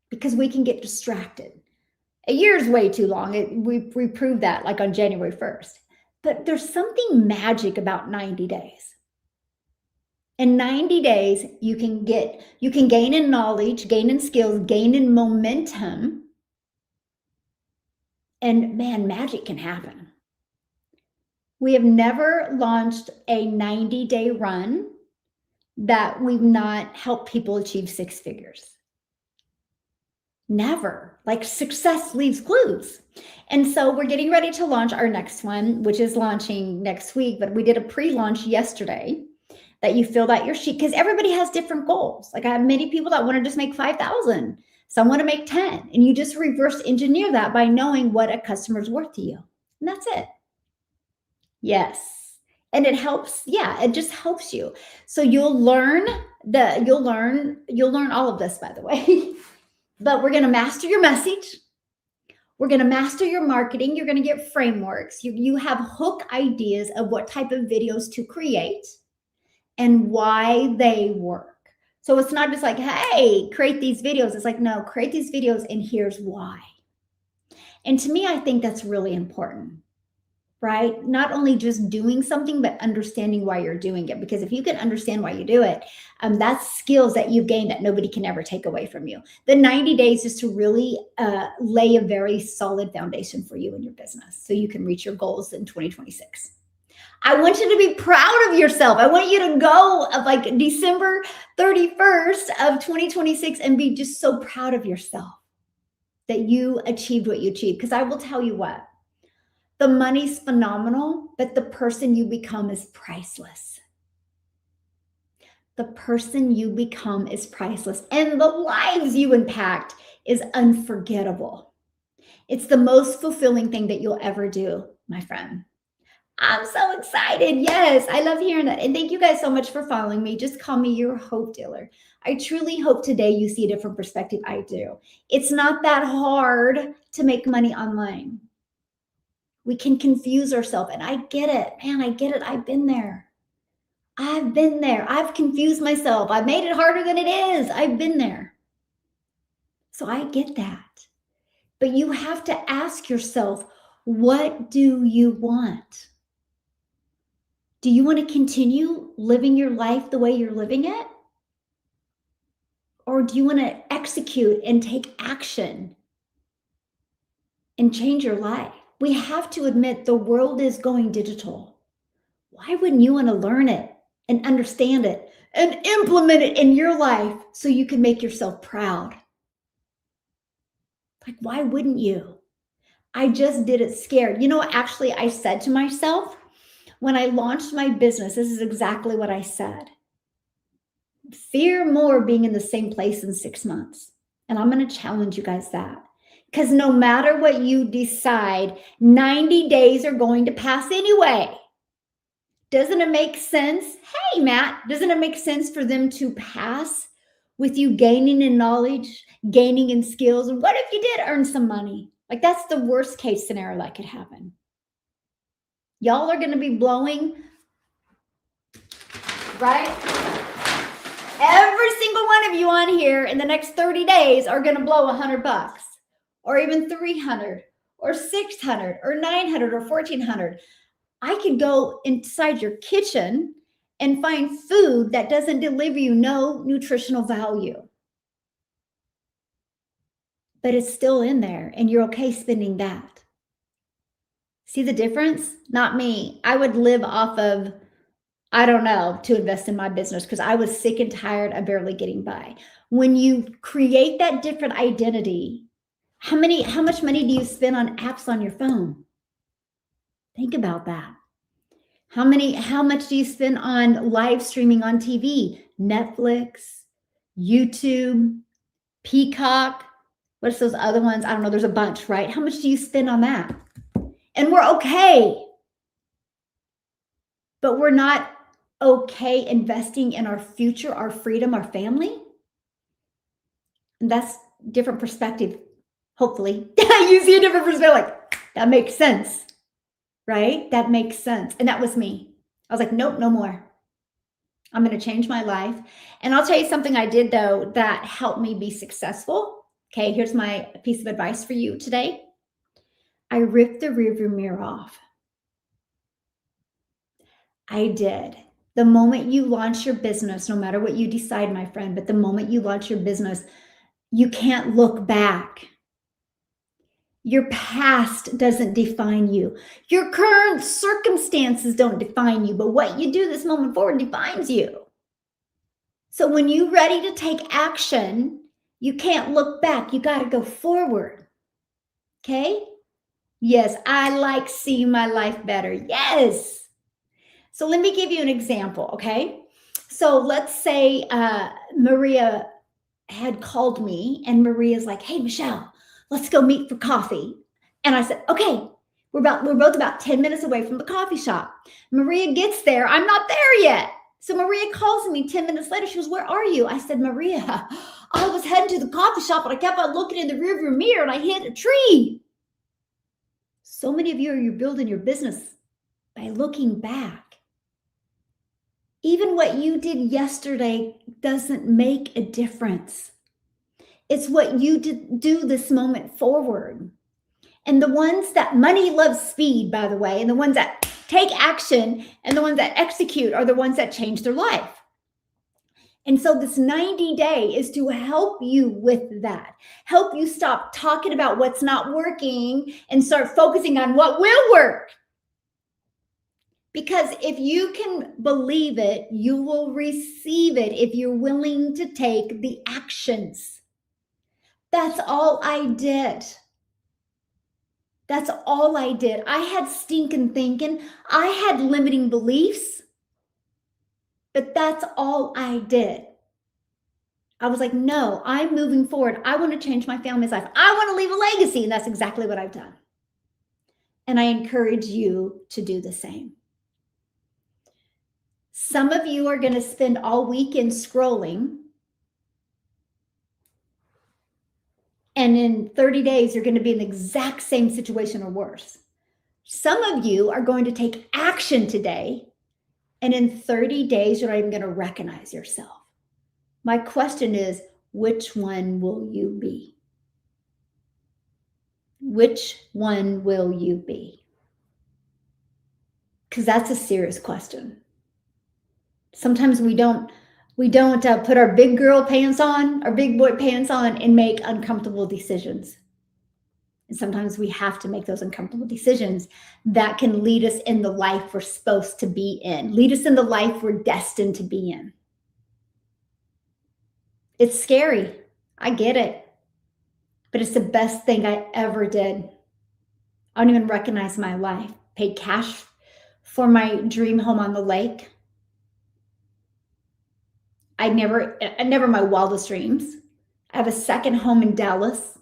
because we can get distracted. A year is way too long. We proved that like on January 1st. But there's something magic about 90 days. In 90 days, you can gain in knowledge, gain in skills, gain in momentum. And man, magic can happen. We have never launched a 90-day run that we've not helped people achieve 6 figures. Never. Like, success leaves clues. And so we're getting ready to launch our next one, which is launching next week, but we did a pre-launch yesterday that you filled out your sheet, because everybody has different goals. Like, I have many people that want to just make 5,000. Some want to make 10, and you just reverse engineer that by knowing what a customer's worth to you. And that's it. Yes. And it helps. Yeah, it just helps you. So you'll learn all of this, by the way. But we're going to master your message. We're going to master your marketing. You're going to get frameworks. You have hook ideas of what type of videos to create and why they work. So it's not just like, hey, create these videos. It's like, no, create these videos and here's why. And to me, I think that's really important, right? Not only just doing something, but understanding why you're doing it. Because if you can understand why you do it, that's skills that you've gained that nobody can ever take away from you. The 90 days is to really lay a very solid foundation for you in your business so you can reach your goals in 2026. I want you to be proud of yourself. I want you to go of like December 31st of 2026 and be just so proud of yourself that you achieved what you achieved. Because I will tell you what, the money's phenomenal, but the person you become is priceless. The person you become is priceless, and the lives you impact is unforgettable. It's the most fulfilling thing that you'll ever do, my friend. I'm so excited. Yes, I love hearing that. And thank you guys so much for following me. Just call me your hope dealer. I truly hope today you see a different perspective. I do. It's not that hard to make money online. We can confuse ourselves, and I get it. Man, I get it. I've been there. I've confused myself. I've made it harder than it is. I've been there. So I get that. But you have to ask yourself, what do you want? Do you want to continue living your life the way you're living it? Or do you want to execute and take action and change your life? We have to admit the world is going digital. why wouldn't you want to learn it and understand it and implement it in your life so you can make yourself proud? Like, why wouldn't you? I just did it scared. You know, actually, I said to myself when I launched my business, this is exactly what I said. Fear more being in the same place in 6 months. And I'm going to challenge you guys that. Because no matter what you decide, 90 days are going to pass anyway. Doesn't it make sense? Hey, Matt, doesn't it make sense for them to pass with you gaining in knowledge, gaining in skills? And what if you did earn some money? Like, that's the worst case scenario that could happen. Y'all are going to be blowing, right? Every single one of you on here in the next 30 days are going to blow $100 or even 300 or 600 or 900 or 1400. I could go inside your kitchen and find food that doesn't deliver you no nutritional value. But it's still in there and you're okay spending that. See the difference? Not me. I would live off of, I don't know, to invest in my business because I was sick and tired of barely getting by. When you create that different identity, how much money do you spend on apps on your phone? Think about that. How much do you spend on live streaming on TV? Netflix, YouTube, Peacock. What's those other ones? I don't know. There's a bunch, right? How much do you spend on that? And we're okay. But we're not okay investing in our future, our freedom, our family. And that's different perspective. Hopefully you see a different perspective. Like, that makes sense, right? That makes sense. And that was me. I was like, nope, no more. I'm going to change my life. And I'll tell you something I did though that helped me be successful. Okay, here's my piece of advice for you today. I ripped the rearview mirror off. I did. The moment you launch your business, no matter what you decide, my friend, but the moment you launch your business, you can't look back. Your past doesn't define you. Your current circumstances don't define you, but what you do this moment forward defines you. So when you're ready to take action, you can't look back. You got to go forward. Okay? Yes, I like seeing my life better. Yes. So let me give you an example, okay? So let's say Maria had called me and Maria's like, hey, Michelle, let's go meet for coffee. And I said, okay, we're both about 10 minutes away from the coffee shop. Maria gets there. I'm not there yet. So Maria calls me 10 minutes later. She goes, where are you? I said, Maria, I was heading to the coffee shop, but I kept on looking in the rearview mirror and I hit a tree. So many of you are building your business by looking back. Even what you did yesterday doesn't make a difference. It's what you do this moment forward. And the ones that money loves speed, by the way, and the ones that take action and the ones that execute are the ones that change their life. And so this 90-day is to help you with that, help you stop talking about what's not working and start focusing on what will work. Because if you can believe it, you will receive it if you're willing to take the actions. That's all I did. That's all I did. I had stinking thinking. I had limiting beliefs. But that's all I did. I was like, no, I'm moving forward. I want to change my family's life. I want to leave a legacy. And that's exactly what I've done. And I encourage you to do the same. Some of you are going to spend all weekend scrolling. And in 30 days, you're going to be in the exact same situation or worse. Some of you are going to take action today. And in 30 days, you're not even going to recognize yourself. My question is, which one will you be? Which one will you be? Because that's a serious question. Sometimes we don't put our big girl pants on, our big boy pants on, and make uncomfortable decisions. And sometimes we have to make those uncomfortable decisions that can lead us in the life we're supposed to be in, lead us in the life we're destined to be in. It's scary. I get it. But it's the best thing I ever did. I don't even recognize my life. Paid cash for my dream home on the lake. I never my wildest dreams. I have a second home in Dallas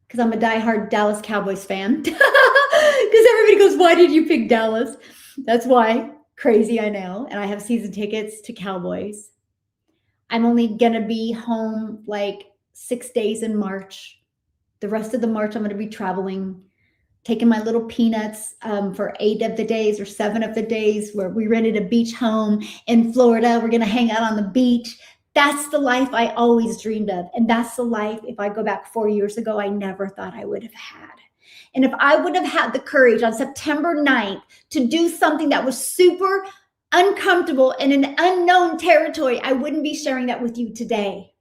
because I'm a diehard Dallas Cowboys fan. Because everybody goes, why did you pick Dallas? That's why. Crazy, I know. And I have season tickets to Cowboys. I'm only going to be home like 6 days in March. The rest of the March, I'm going to be traveling, taking my little peanuts for 8 of the days or 7 of the days where we rented a beach home in Florida. We're going to hang out on the beach. That's the life I always dreamed of. And that's the life, if I go back 4 years ago, I never thought I would have had. And if I would have had the courage on September 9th to do something that was super uncomfortable in an unknown territory, I wouldn't be sharing that with you today.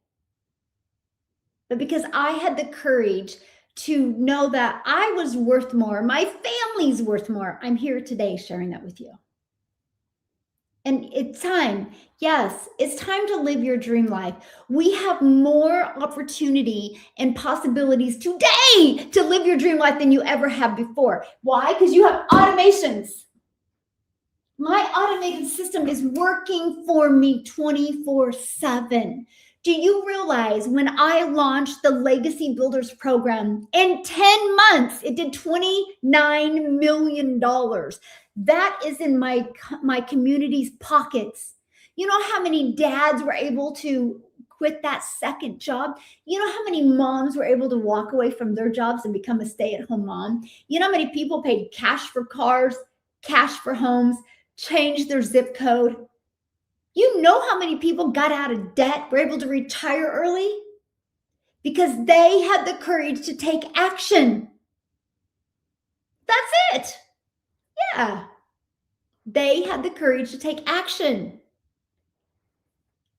But because I had the courage to know that I was worth more, my family's worth more, I'm here today sharing that with you. And it's time. Yes, it's time to live your dream life. We have more opportunity and possibilities today to live your dream life than you ever have before. Why? Because you have automations. My automated system is working for me 24/7. Do you realize when I launched the Legacy Builders program, in 10 months, it did $29 million. That is in my community's pockets. You know how many dads were able to quit that second job? You know how many moms were able to walk away from their jobs and become a stay-at-home mom? You know how many people paid cash for cars, cash for homes, changed their zip code? You know how many people got out of debt, were able to retire early? Because they had the courage to take action. That's it. Yeah. They had the courage to take action.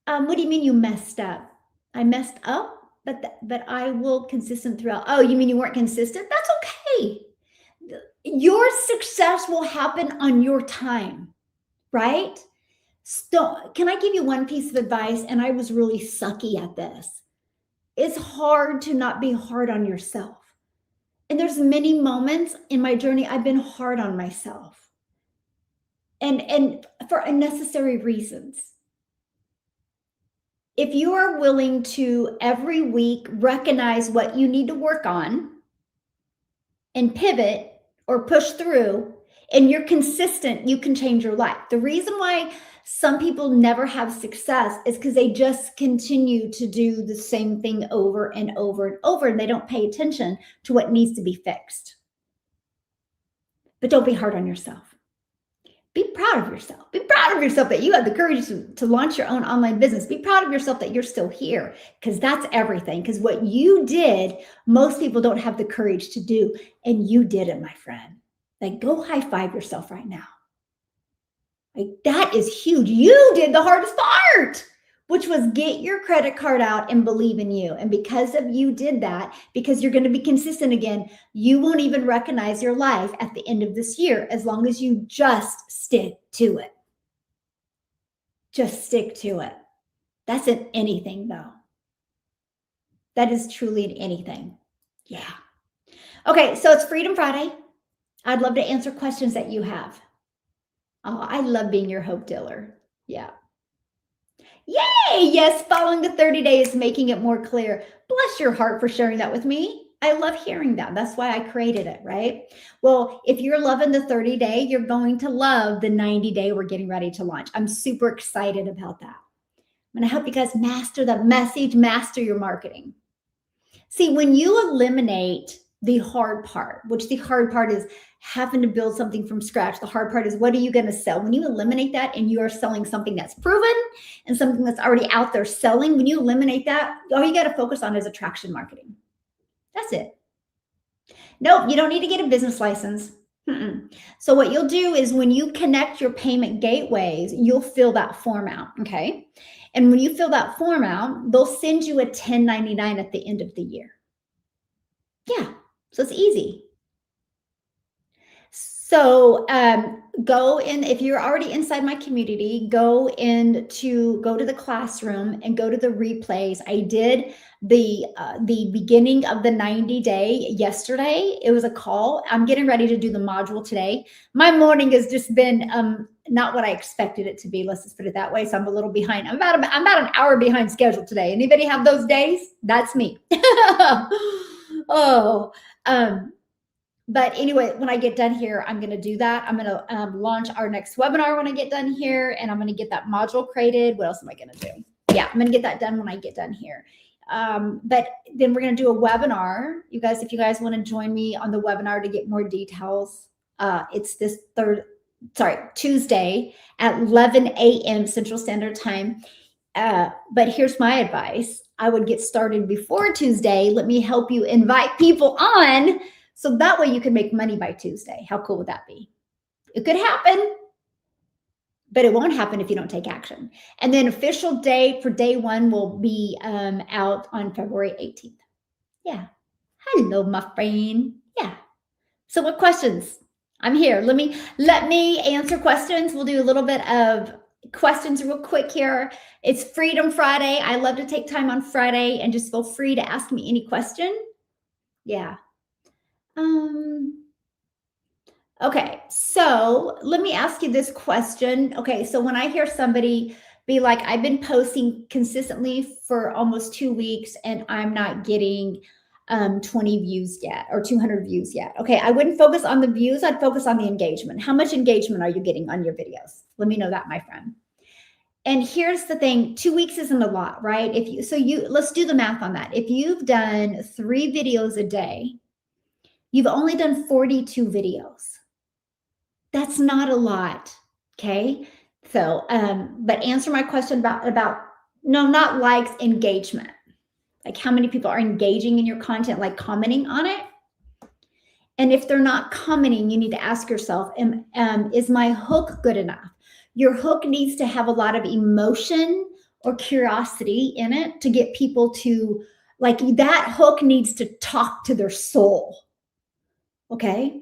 What do you mean you messed up? I messed up, but I will consistent throughout. Oh, you mean you weren't consistent? That's okay. Your success will happen on your time, right? Can I give you one piece of advice? And I was really sucky at this. It's hard to not be hard on yourself. And there's many moments in my journey I've been hard on myself. And for unnecessary reasons. If you are willing to every week recognize what you need to work on and pivot or push through, and you're consistent, you can change your life. The reason why some people never have success is because they just continue to do the same thing over and over and over, and they don't pay attention to what needs to be fixed. But don't be hard on yourself. Be proud of yourself. Be proud of yourself that you have the courage to launch your own online business. Be proud of yourself that you're still here, because that's everything. Because what you did, most people don't have the courage to do, and you did it, my friend. Like, go high five yourself right now. Like, that is huge. You did the hardest part, which was get your credit card out and believe in you. And because of you did that, because you're going to be consistent again, you won't even recognize your life at the end of this year, as long as you just stick to it. Just stick to it. That's in anything, though. That is truly in anything. Yeah. Okay, so it's Freedom Friday. I'd love to answer questions that you have. Oh, I love being your hope dealer. Yeah. Yay! Yes, following the 30 days, making it more clear. Bless your heart for sharing that with me. I love hearing that. That's why I created it, right? Well, if you're loving the 30-day, you're going to love the 90-day we're getting ready to launch. I'm super excited about that. I'm going to help you guys master the message, master your marketing. See, when you eliminate the hard part, which the hard part is having to build something from scratch. The hard part is, what are you going to sell? When you eliminate that and you are selling something that's proven and something that's already out there selling, when you eliminate that, all you got to focus on is attraction marketing. That's it. Nope, you don't need to get a business license. So what you'll do is, when you connect your payment gateways, you'll fill that form out, okay? And when you fill that form out, they'll send you a 1099 at the end of the year. Yeah. So it's easy. So go in, if you're already inside my community, go to the classroom and go to the replays. I did the beginning of the 90-day yesterday. It was a call. I'm getting ready to do the module today. My morning has just been not what I expected it to be. Let's just put it that way. So I'm a little behind. I'm about an hour behind schedule today. Anybody have those days? That's me. Oh, but anyway, when I get done here, I'm going to do that. I'm going to launch our next webinar when I get done here, and I'm going to get that module created. What else am I going to do? Yeah, I'm going to get that done when I get done here. But then we're going to do a webinar. You guys, if you guys want to join me on the webinar to get more details, it's this Tuesday at 11 a.m. Central Standard Time. But here's my advice. I would get started before Tuesday. Let me help you invite people on, so that way you can make money by Tuesday. How cool would that be? It could happen, but it won't happen if you don't take action. And then official date for day one will be out on February 18th. Yeah. Hello, my friend. Yeah. So what questions? I'm here. Let me answer questions. We'll do a little bit of questions real quick here. It's Freedom Friday. I love to take time on Friday and just feel free to ask me any question. Yeah. Okay, so let me ask you this question. Okay, so when I hear somebody be like, I've been posting consistently for almost 2 weeks and I'm not getting 20 views yet or 200 views yet. Okay, I wouldn't focus on the views. I'd focus on the engagement. How much engagement are you getting on your videos? Let me know that, my friend. And here's the thing, 2 weeks isn't a lot, right? Let's do the math on that. If you've done 3 videos a day, you've only done 42 videos. That's not a lot. Okay. So, but answer my question about no, not likes, engagement. Like how many people are engaging in your content, like commenting on it. And if they're not commenting, you need to ask yourself, is my hook good enough? Your hook needs to have a lot of emotion or curiosity in it to get people to, like, that hook needs to talk to their soul. Okay.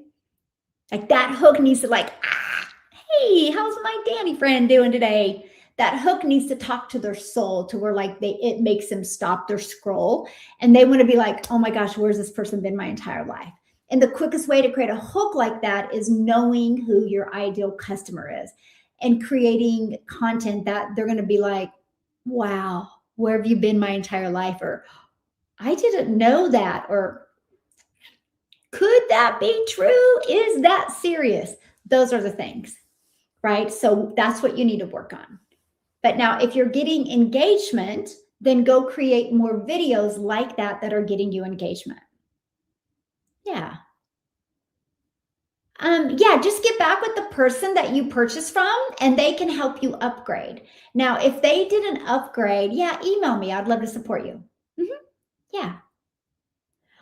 Like that hook needs to hey, how's my Danny friend doing today? That hook needs to talk to their soul to where it makes them stop their scroll and they want to be like, oh my gosh, where's this person been my entire life? And the quickest way to create a hook like that is knowing who your ideal customer is and creating content that they're going to be like, wow, where have you been my entire life? Or I didn't know that. Or could that be true? Is that serious? Those are the things, right? So that's what you need to work on. But now if you're getting engagement, then go create more videos like that are getting you engagement. Yeah. Yeah, just get back with the person that you purchased from and they can help you upgrade. Now, if they didn't upgrade, yeah, email me. I'd love to support you. Yeah.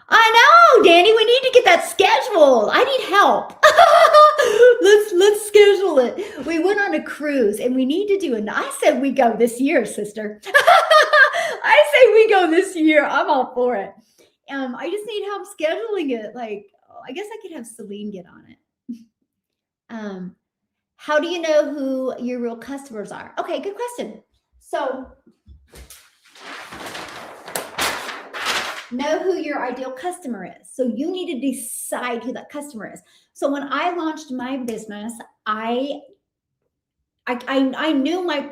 I know, Danny, we need to get that scheduled. I need help. let's schedule it. We went on a cruise and we need to do it. I said we go this year, sister. I say we go this year. I'm all for it. I just need help scheduling it. Like, I guess I could have Celine get on it. How do you know who your real customers are? Okay, good question. So know who your ideal customer is. So you need to decide who that customer is. So when I launched my business, I knew my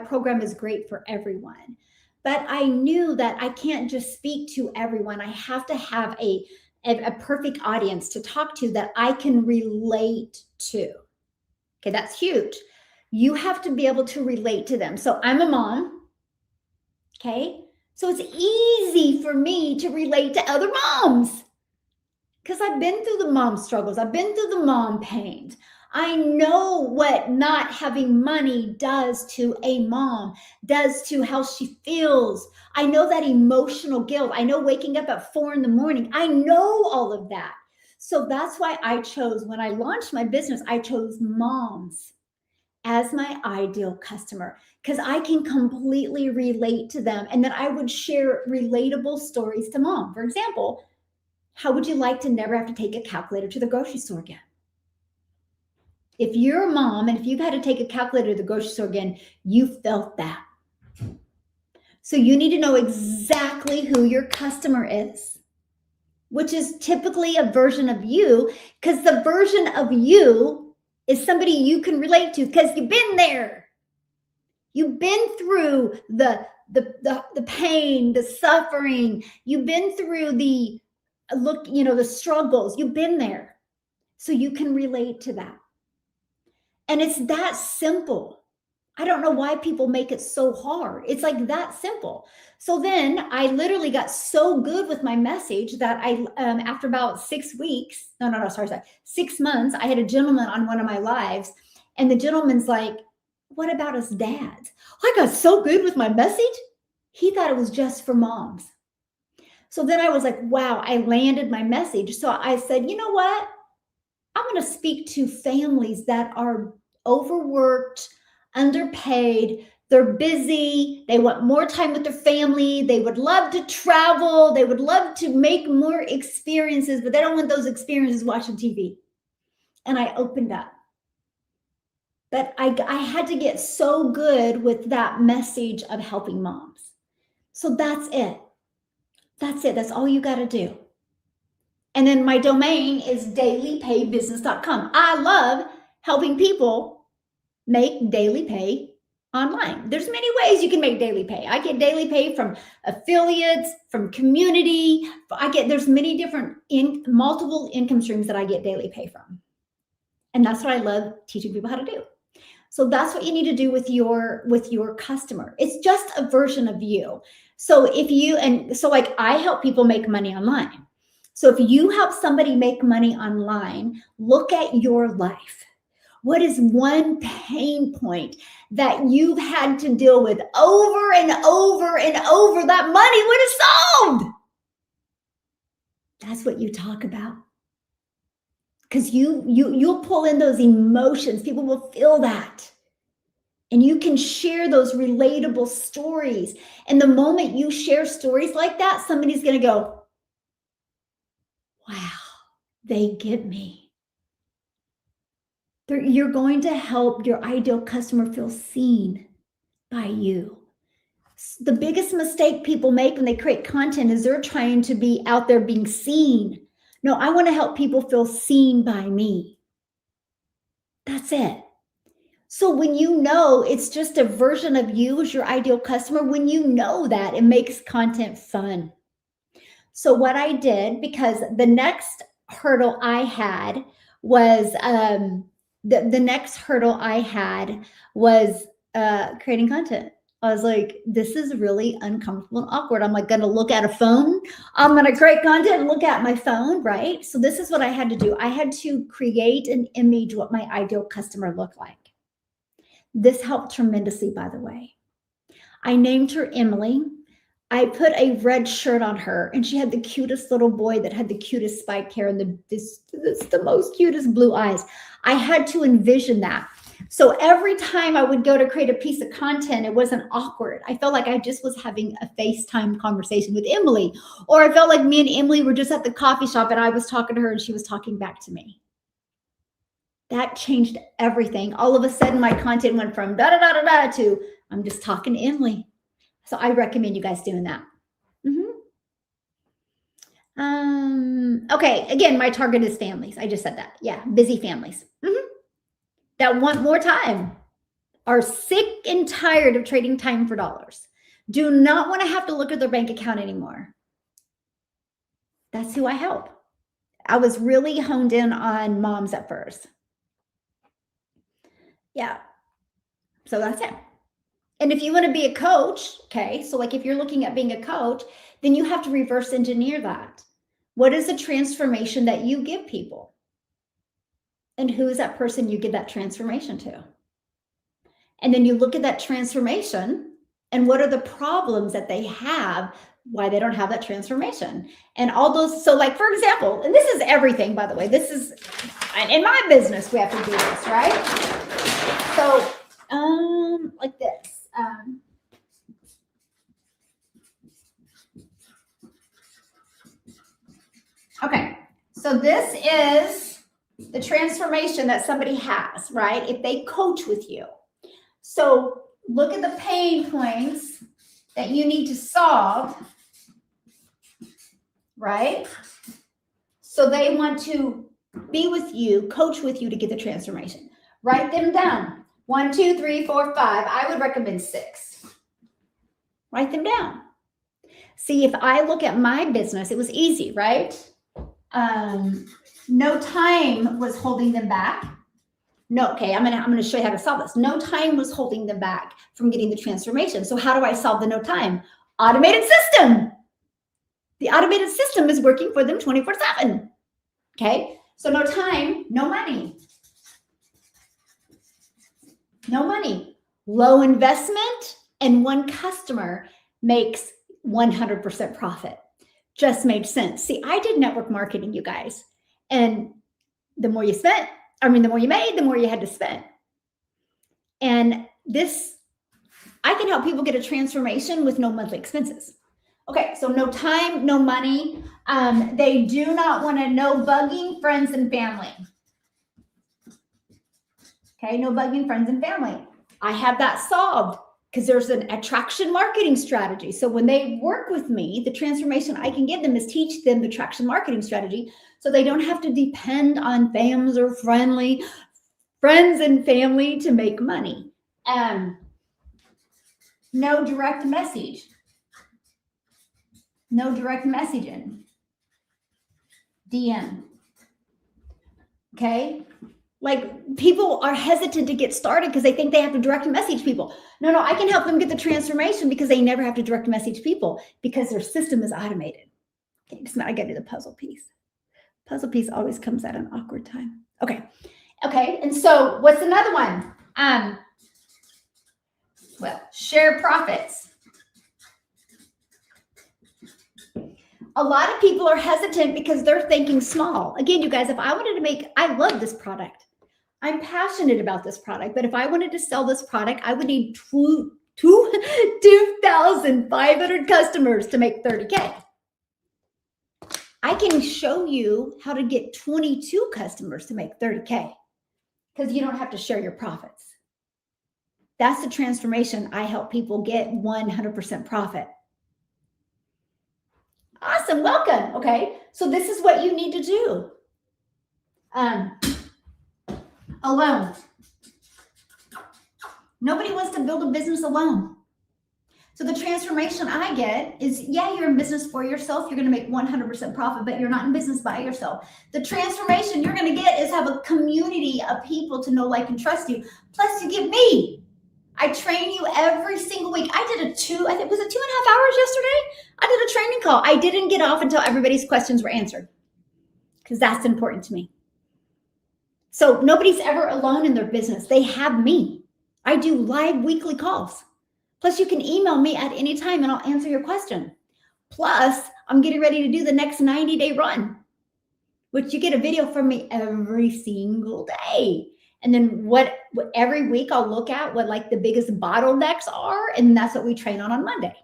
program is great for everyone, but I knew that I can't just speak to everyone. I have to have a perfect audience to talk to that I can relate to. Okay, that's huge. You have to be able to relate to them. So I'm a mom. Okay. So it's easy for me to relate to other moms because I've been through the mom struggles. I've been through the mom pains. I know what not having money does to a mom, does to how she feels. I know that emotional guilt. I know waking up at 4 a.m. I know all of that. So that's why I chose, when I launched my business, I chose moms as my ideal customer because I can completely relate to them. And then I would share relatable stories to mom. For example, How would you like to never have to take a calculator to the grocery store again? If you're a mom and if you've had to take a calculator to the grocery store again, you felt that. So you need to know exactly who your customer is, which is typically a version of you, because the version of you is somebody you can relate to because you've been there. You've been through the pain, the suffering. You've been through the struggles. You've been there. So you can relate to that. And it's that simple. I don't know why people make it so hard. It's like that simple. So then I literally got so good with my message that after about 6 weeks, sorry, 6 months, I had a gentleman on one of my lives, and the gentleman's like, what about us dads? I got so good with my message. He thought it was just for moms. So then I was like, wow, I landed my message. So I said, you know what? I'm going to speak to families that are overworked, underpaid, they're busy, they want more time with their family, they would love to travel, they would love to make more experiences, but they don't want those experiences watching TV. And I opened up. But I had to get so good with that message of helping moms. So that's it. That's it. That's all you got to do. And then my domain is dailypaybusiness.com. I love helping people make daily pay online. There's many ways you can make daily pay. I get daily pay from affiliates, from community. There's many different multiple income streams that I get daily pay from. And that's what I love teaching people how to do. So that's what you need to do with your customer. It's just a version of you. So I help people make money online. So if you help somebody make money online, look at your life. What is one pain point that you've had to deal with over and over and over that money would have solved? That's what you talk about. Because you'll pull in those emotions. People will feel that. And you can share those relatable stories. And the moment you share stories like that, somebody's going to go, wow, they get me. You're going to help your ideal customer feel seen by you. The biggest mistake people make when they create content is they're trying to be out there being seen. No, I want to help people feel seen by me. That's it. So when you know it's just a version of you as your ideal customer, when you know that, it makes content fun. So what I did, because the next hurdle I had was creating content. I was like, this is really uncomfortable and awkward. I'm like going to look at a phone. I'm going to create content and look at my phone, right? So this is what I had to do. I had to create an image what my ideal customer looked like. This helped tremendously, by the way. I named her Emily. I put a red shirt on her, and she had the cutest little boy that had the cutest spiked hair and the most cutest blue eyes. I had to envision that. So every time I would go to create a piece of content, it wasn't awkward. I felt like I just was having a FaceTime conversation with Emily, or I felt like me and Emily were just at the coffee shop and I was talking to her and she was talking back to me. That changed everything. All of a sudden, my content went from da-da-da-da-da to I'm just talking to Emily. So I recommend you guys doing that. Okay, again, my target is families. I just said that. Yeah, busy families that want more time, are sick and tired of trading time for dollars, do not want to have to look at their bank account anymore. That's who I help. I was really honed in on moms at first. Yeah. So that's it. And if you want to be a coach, okay, so like if you're looking at being a coach, then you have to reverse engineer that. What is the transformation that you give people? And who is that person you give that transformation to? And then you look at that transformation and what are the problems that they have, why they don't have that transformation. And all those, so like, for example, and this is everything, by the way, this is, in my business, we have to do this, right? So, like this. Okay, So this is the transformation that somebody has, right? If they coach with you. So look at the pain points that you need to solve, right? So they want to be with you, coach with you to get the transformation. Write them down. 1, 2, 3, 4, 5. I would recommend 6. Write them down. See, if I look at my business, it was easy, right? No time was holding them back. No, okay, I'm gonna show you how to solve this. No time was holding them back from getting the transformation. So how do I solve the no time? Automated system. The automated system is working for them 24/7. Okay, so no time, no money. No money. Low investment and one customer makes 100% profit. Just made sense. See, I did network marketing, you guys. And the more you spent, the more you made, the more you had to spend. And this, I can help people get a transformation with no monthly expenses. Okay, so no time, no money. They do not want to no bugging friends and family. Okay, no bugging friends and family. I have that solved because there's an attraction marketing strategy. So when they work with me, the transformation I can give them is teach them the attraction marketing strategy so they don't have to depend on fams or friends and family to make money. No direct message. No direct messaging. DM. Okay? Like people are hesitant to get started because they think they have to direct message people. No, I can help them get the transformation because they never have to direct message people because their system is automated. Okay, just now I got to do the puzzle piece. Puzzle piece always comes at an awkward time. Okay, and so what's another one? Well, share profits. A lot of people are hesitant because they're thinking small. Again, you guys, if I wanted to make, I love this product. I'm passionate about this product, but if I wanted to sell this product, I would need 2,500 customers to make 30K. I can show you how to get 22 customers to make 30K because you don't have to share your profits. That's the transformation I help people get 100% profit. Awesome, welcome. Okay, so this is what you need to do. Alone. Nobody wants to build a business alone. So the transformation I get is, yeah, you're in business for yourself. You're going to make 100% profit, but you're not in business by yourself. The transformation you're going to get is have a community of people to know, like, and trust you. Plus you get me. I train you every single week. I did was it 2.5 hours yesterday? I did a training call. I didn't get off until everybody's questions were answered because that's important to me. So nobody's ever alone in their business. They have me. I do live weekly calls. Plus you can email me at any time and I'll answer your question. Plus I'm getting ready to do the next 90-day run, which you get a video from me every single day. And then what every week I'll look at what like the biggest bottlenecks are. And that's what we train on Monday.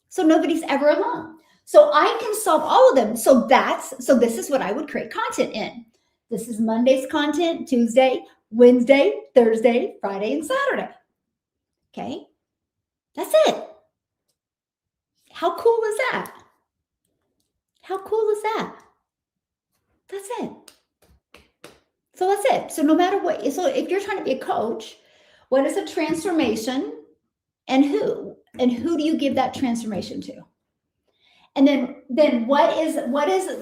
So nobody's ever alone. So I can solve all of them. So this is what I would create content in. This is Monday's content, Tuesday, Wednesday, Thursday, Friday, and Saturday. Okay. That's it. How cool is that? How cool is that? That's it. So that's it. So no matter what, so if you're trying to be a coach, what is a transformation and who do you give that transformation to? And then what is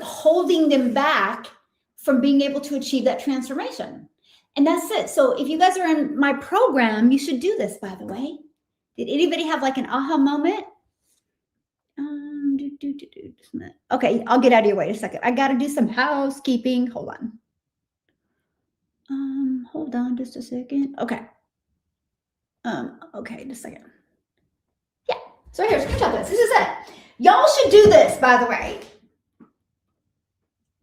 holding them back from being able to achieve that transformation? And that's it. So if you guys are in my program, you should do this, by the way. Did anybody have like an aha moment? Okay, I'll get out of your way in a second. I got to do some housekeeping. Hold on. Hold on just a second. Okay. Okay, just a second. Yeah. So here's screenshot this. This is it. Y'all should do this, by the way.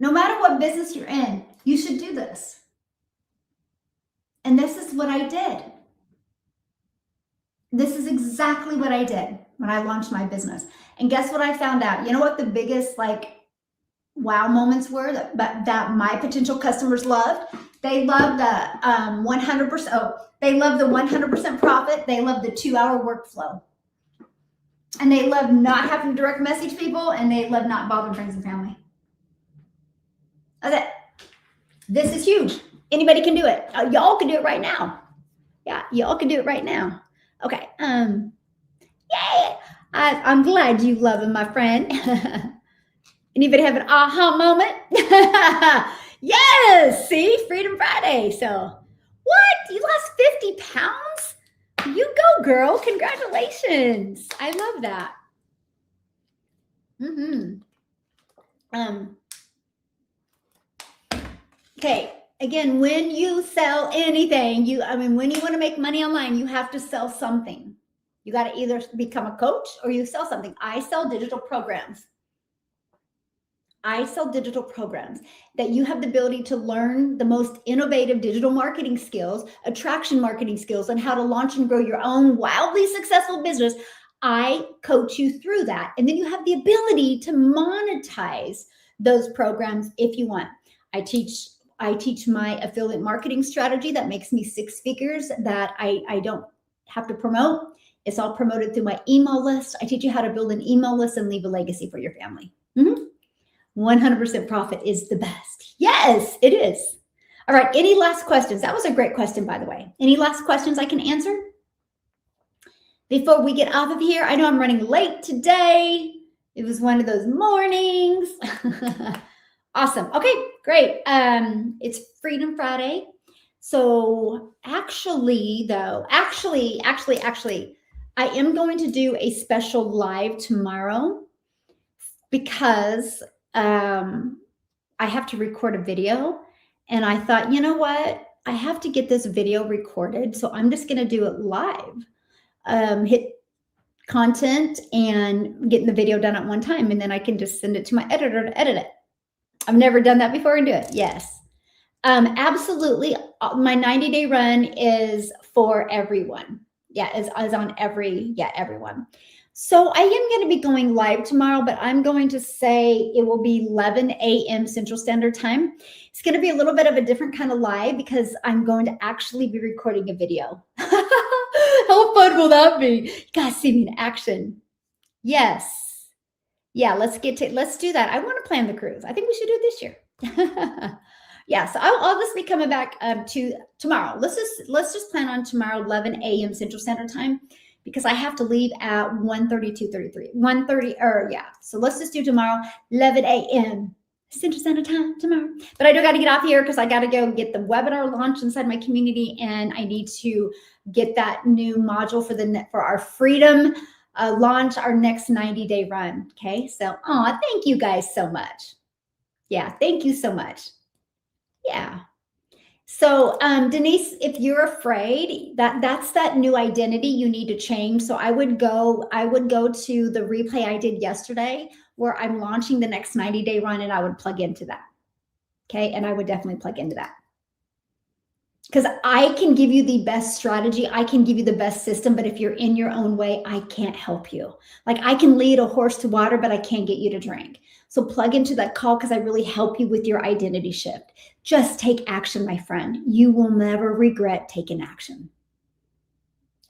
No matter what business you're in, you should do this. And this is what I did. This is exactly what I did when I launched my business. And guess what I found out? You know what the biggest wow moments were that my potential customers loved. They love the 100%. Oh, they love the 100% profit. They love the 2-hour workflow. And they love not having to direct message people, and they love not bothering friends and family. Okay. This is huge. Anybody can do it. Y'all can do it right now. Yeah, y'all can do it right now. Okay. Yay! I'm glad you love him, my friend. Anybody have an aha moment? Yes. See, Freedom Friday. So, what? You lost 50 pounds? You go, girl. Congratulations. I love that. Okay. Again, when you sell anything, when you want to make money online, you have to sell something. You got to either become a coach or you sell something. I sell digital programs. That you have the ability to learn the most innovative digital marketing skills, attraction marketing skills, and how to launch and grow your own wildly successful business. I coach you through that. And then you have the ability to monetize those programs if you want. I teach my affiliate marketing strategy that makes me 6 figures that I don't have to promote. It's all promoted through my email list. I teach you how to build an email list and leave a legacy for your family. 100% profit is the best. Yes, it is. All right. Any last questions? That was a great question, by the way. Any last questions I can answer before we get off of here? I know I'm running late today. It was one of those mornings. Awesome. Okay, great. It's Freedom Friday. So actually, I am going to do a special live tomorrow because I have to record a video. And I thought, you know what? I have to get this video recorded. So I'm just going to do it live. Hit content and getting the video done at one time. And then I can just send it to my editor to edit it. I've never done that before and do it. Yes. Absolutely. My 90-day run is for everyone. Yeah, is on everyone. So I am going to be going live tomorrow, but I'm going to say it will be 11 a.m. Central Standard Time. It's going to be a little bit of a different kind of live because I'm going to actually be recording a video. How fun will that be? You guys see me in action. Yes. Yeah, let's do that. I want to plan the cruise. I think we should do it this year. Yeah, so I'll just be coming back to tomorrow. Let's just plan on tomorrow, 11 a.m. Central Standard Time, because I have to leave at 1:30. So let's just do tomorrow, 11 a.m. Central Standard Time tomorrow. But I do got to get off here because I got to go get the webinar launch inside my community, and I need to get that new module for our Freedom launch, our next 90-day run. Okay, so thank you guys so much. Yeah, thank you so much. Yeah. So Denise, if you're afraid, that's that new identity you need to change. So I would go to the replay I did yesterday where I'm launching the next 90-day run, and I would plug into that. Okay, and I would definitely plug into that. Because I can give you the best strategy. I can give you the best system, but if you're in your own way, I can't help you. Like I can lead a horse to water, but I can't get you to drink. So plug into that call because I really help you with your identity shift. Just take action, my friend. You will never regret taking action.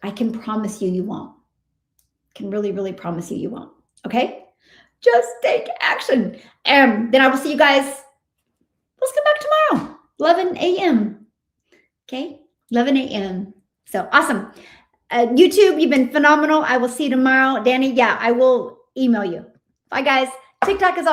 I can promise you won't. I can really, really promise you won't. Okay? Just take action. Then I will see you guys. Let's come back tomorrow, 11 a.m. Okay, 11 a.m. So awesome. YouTube, you've been phenomenal. I will see you tomorrow. Danny, yeah, I will email you. Bye, guys. TikTok is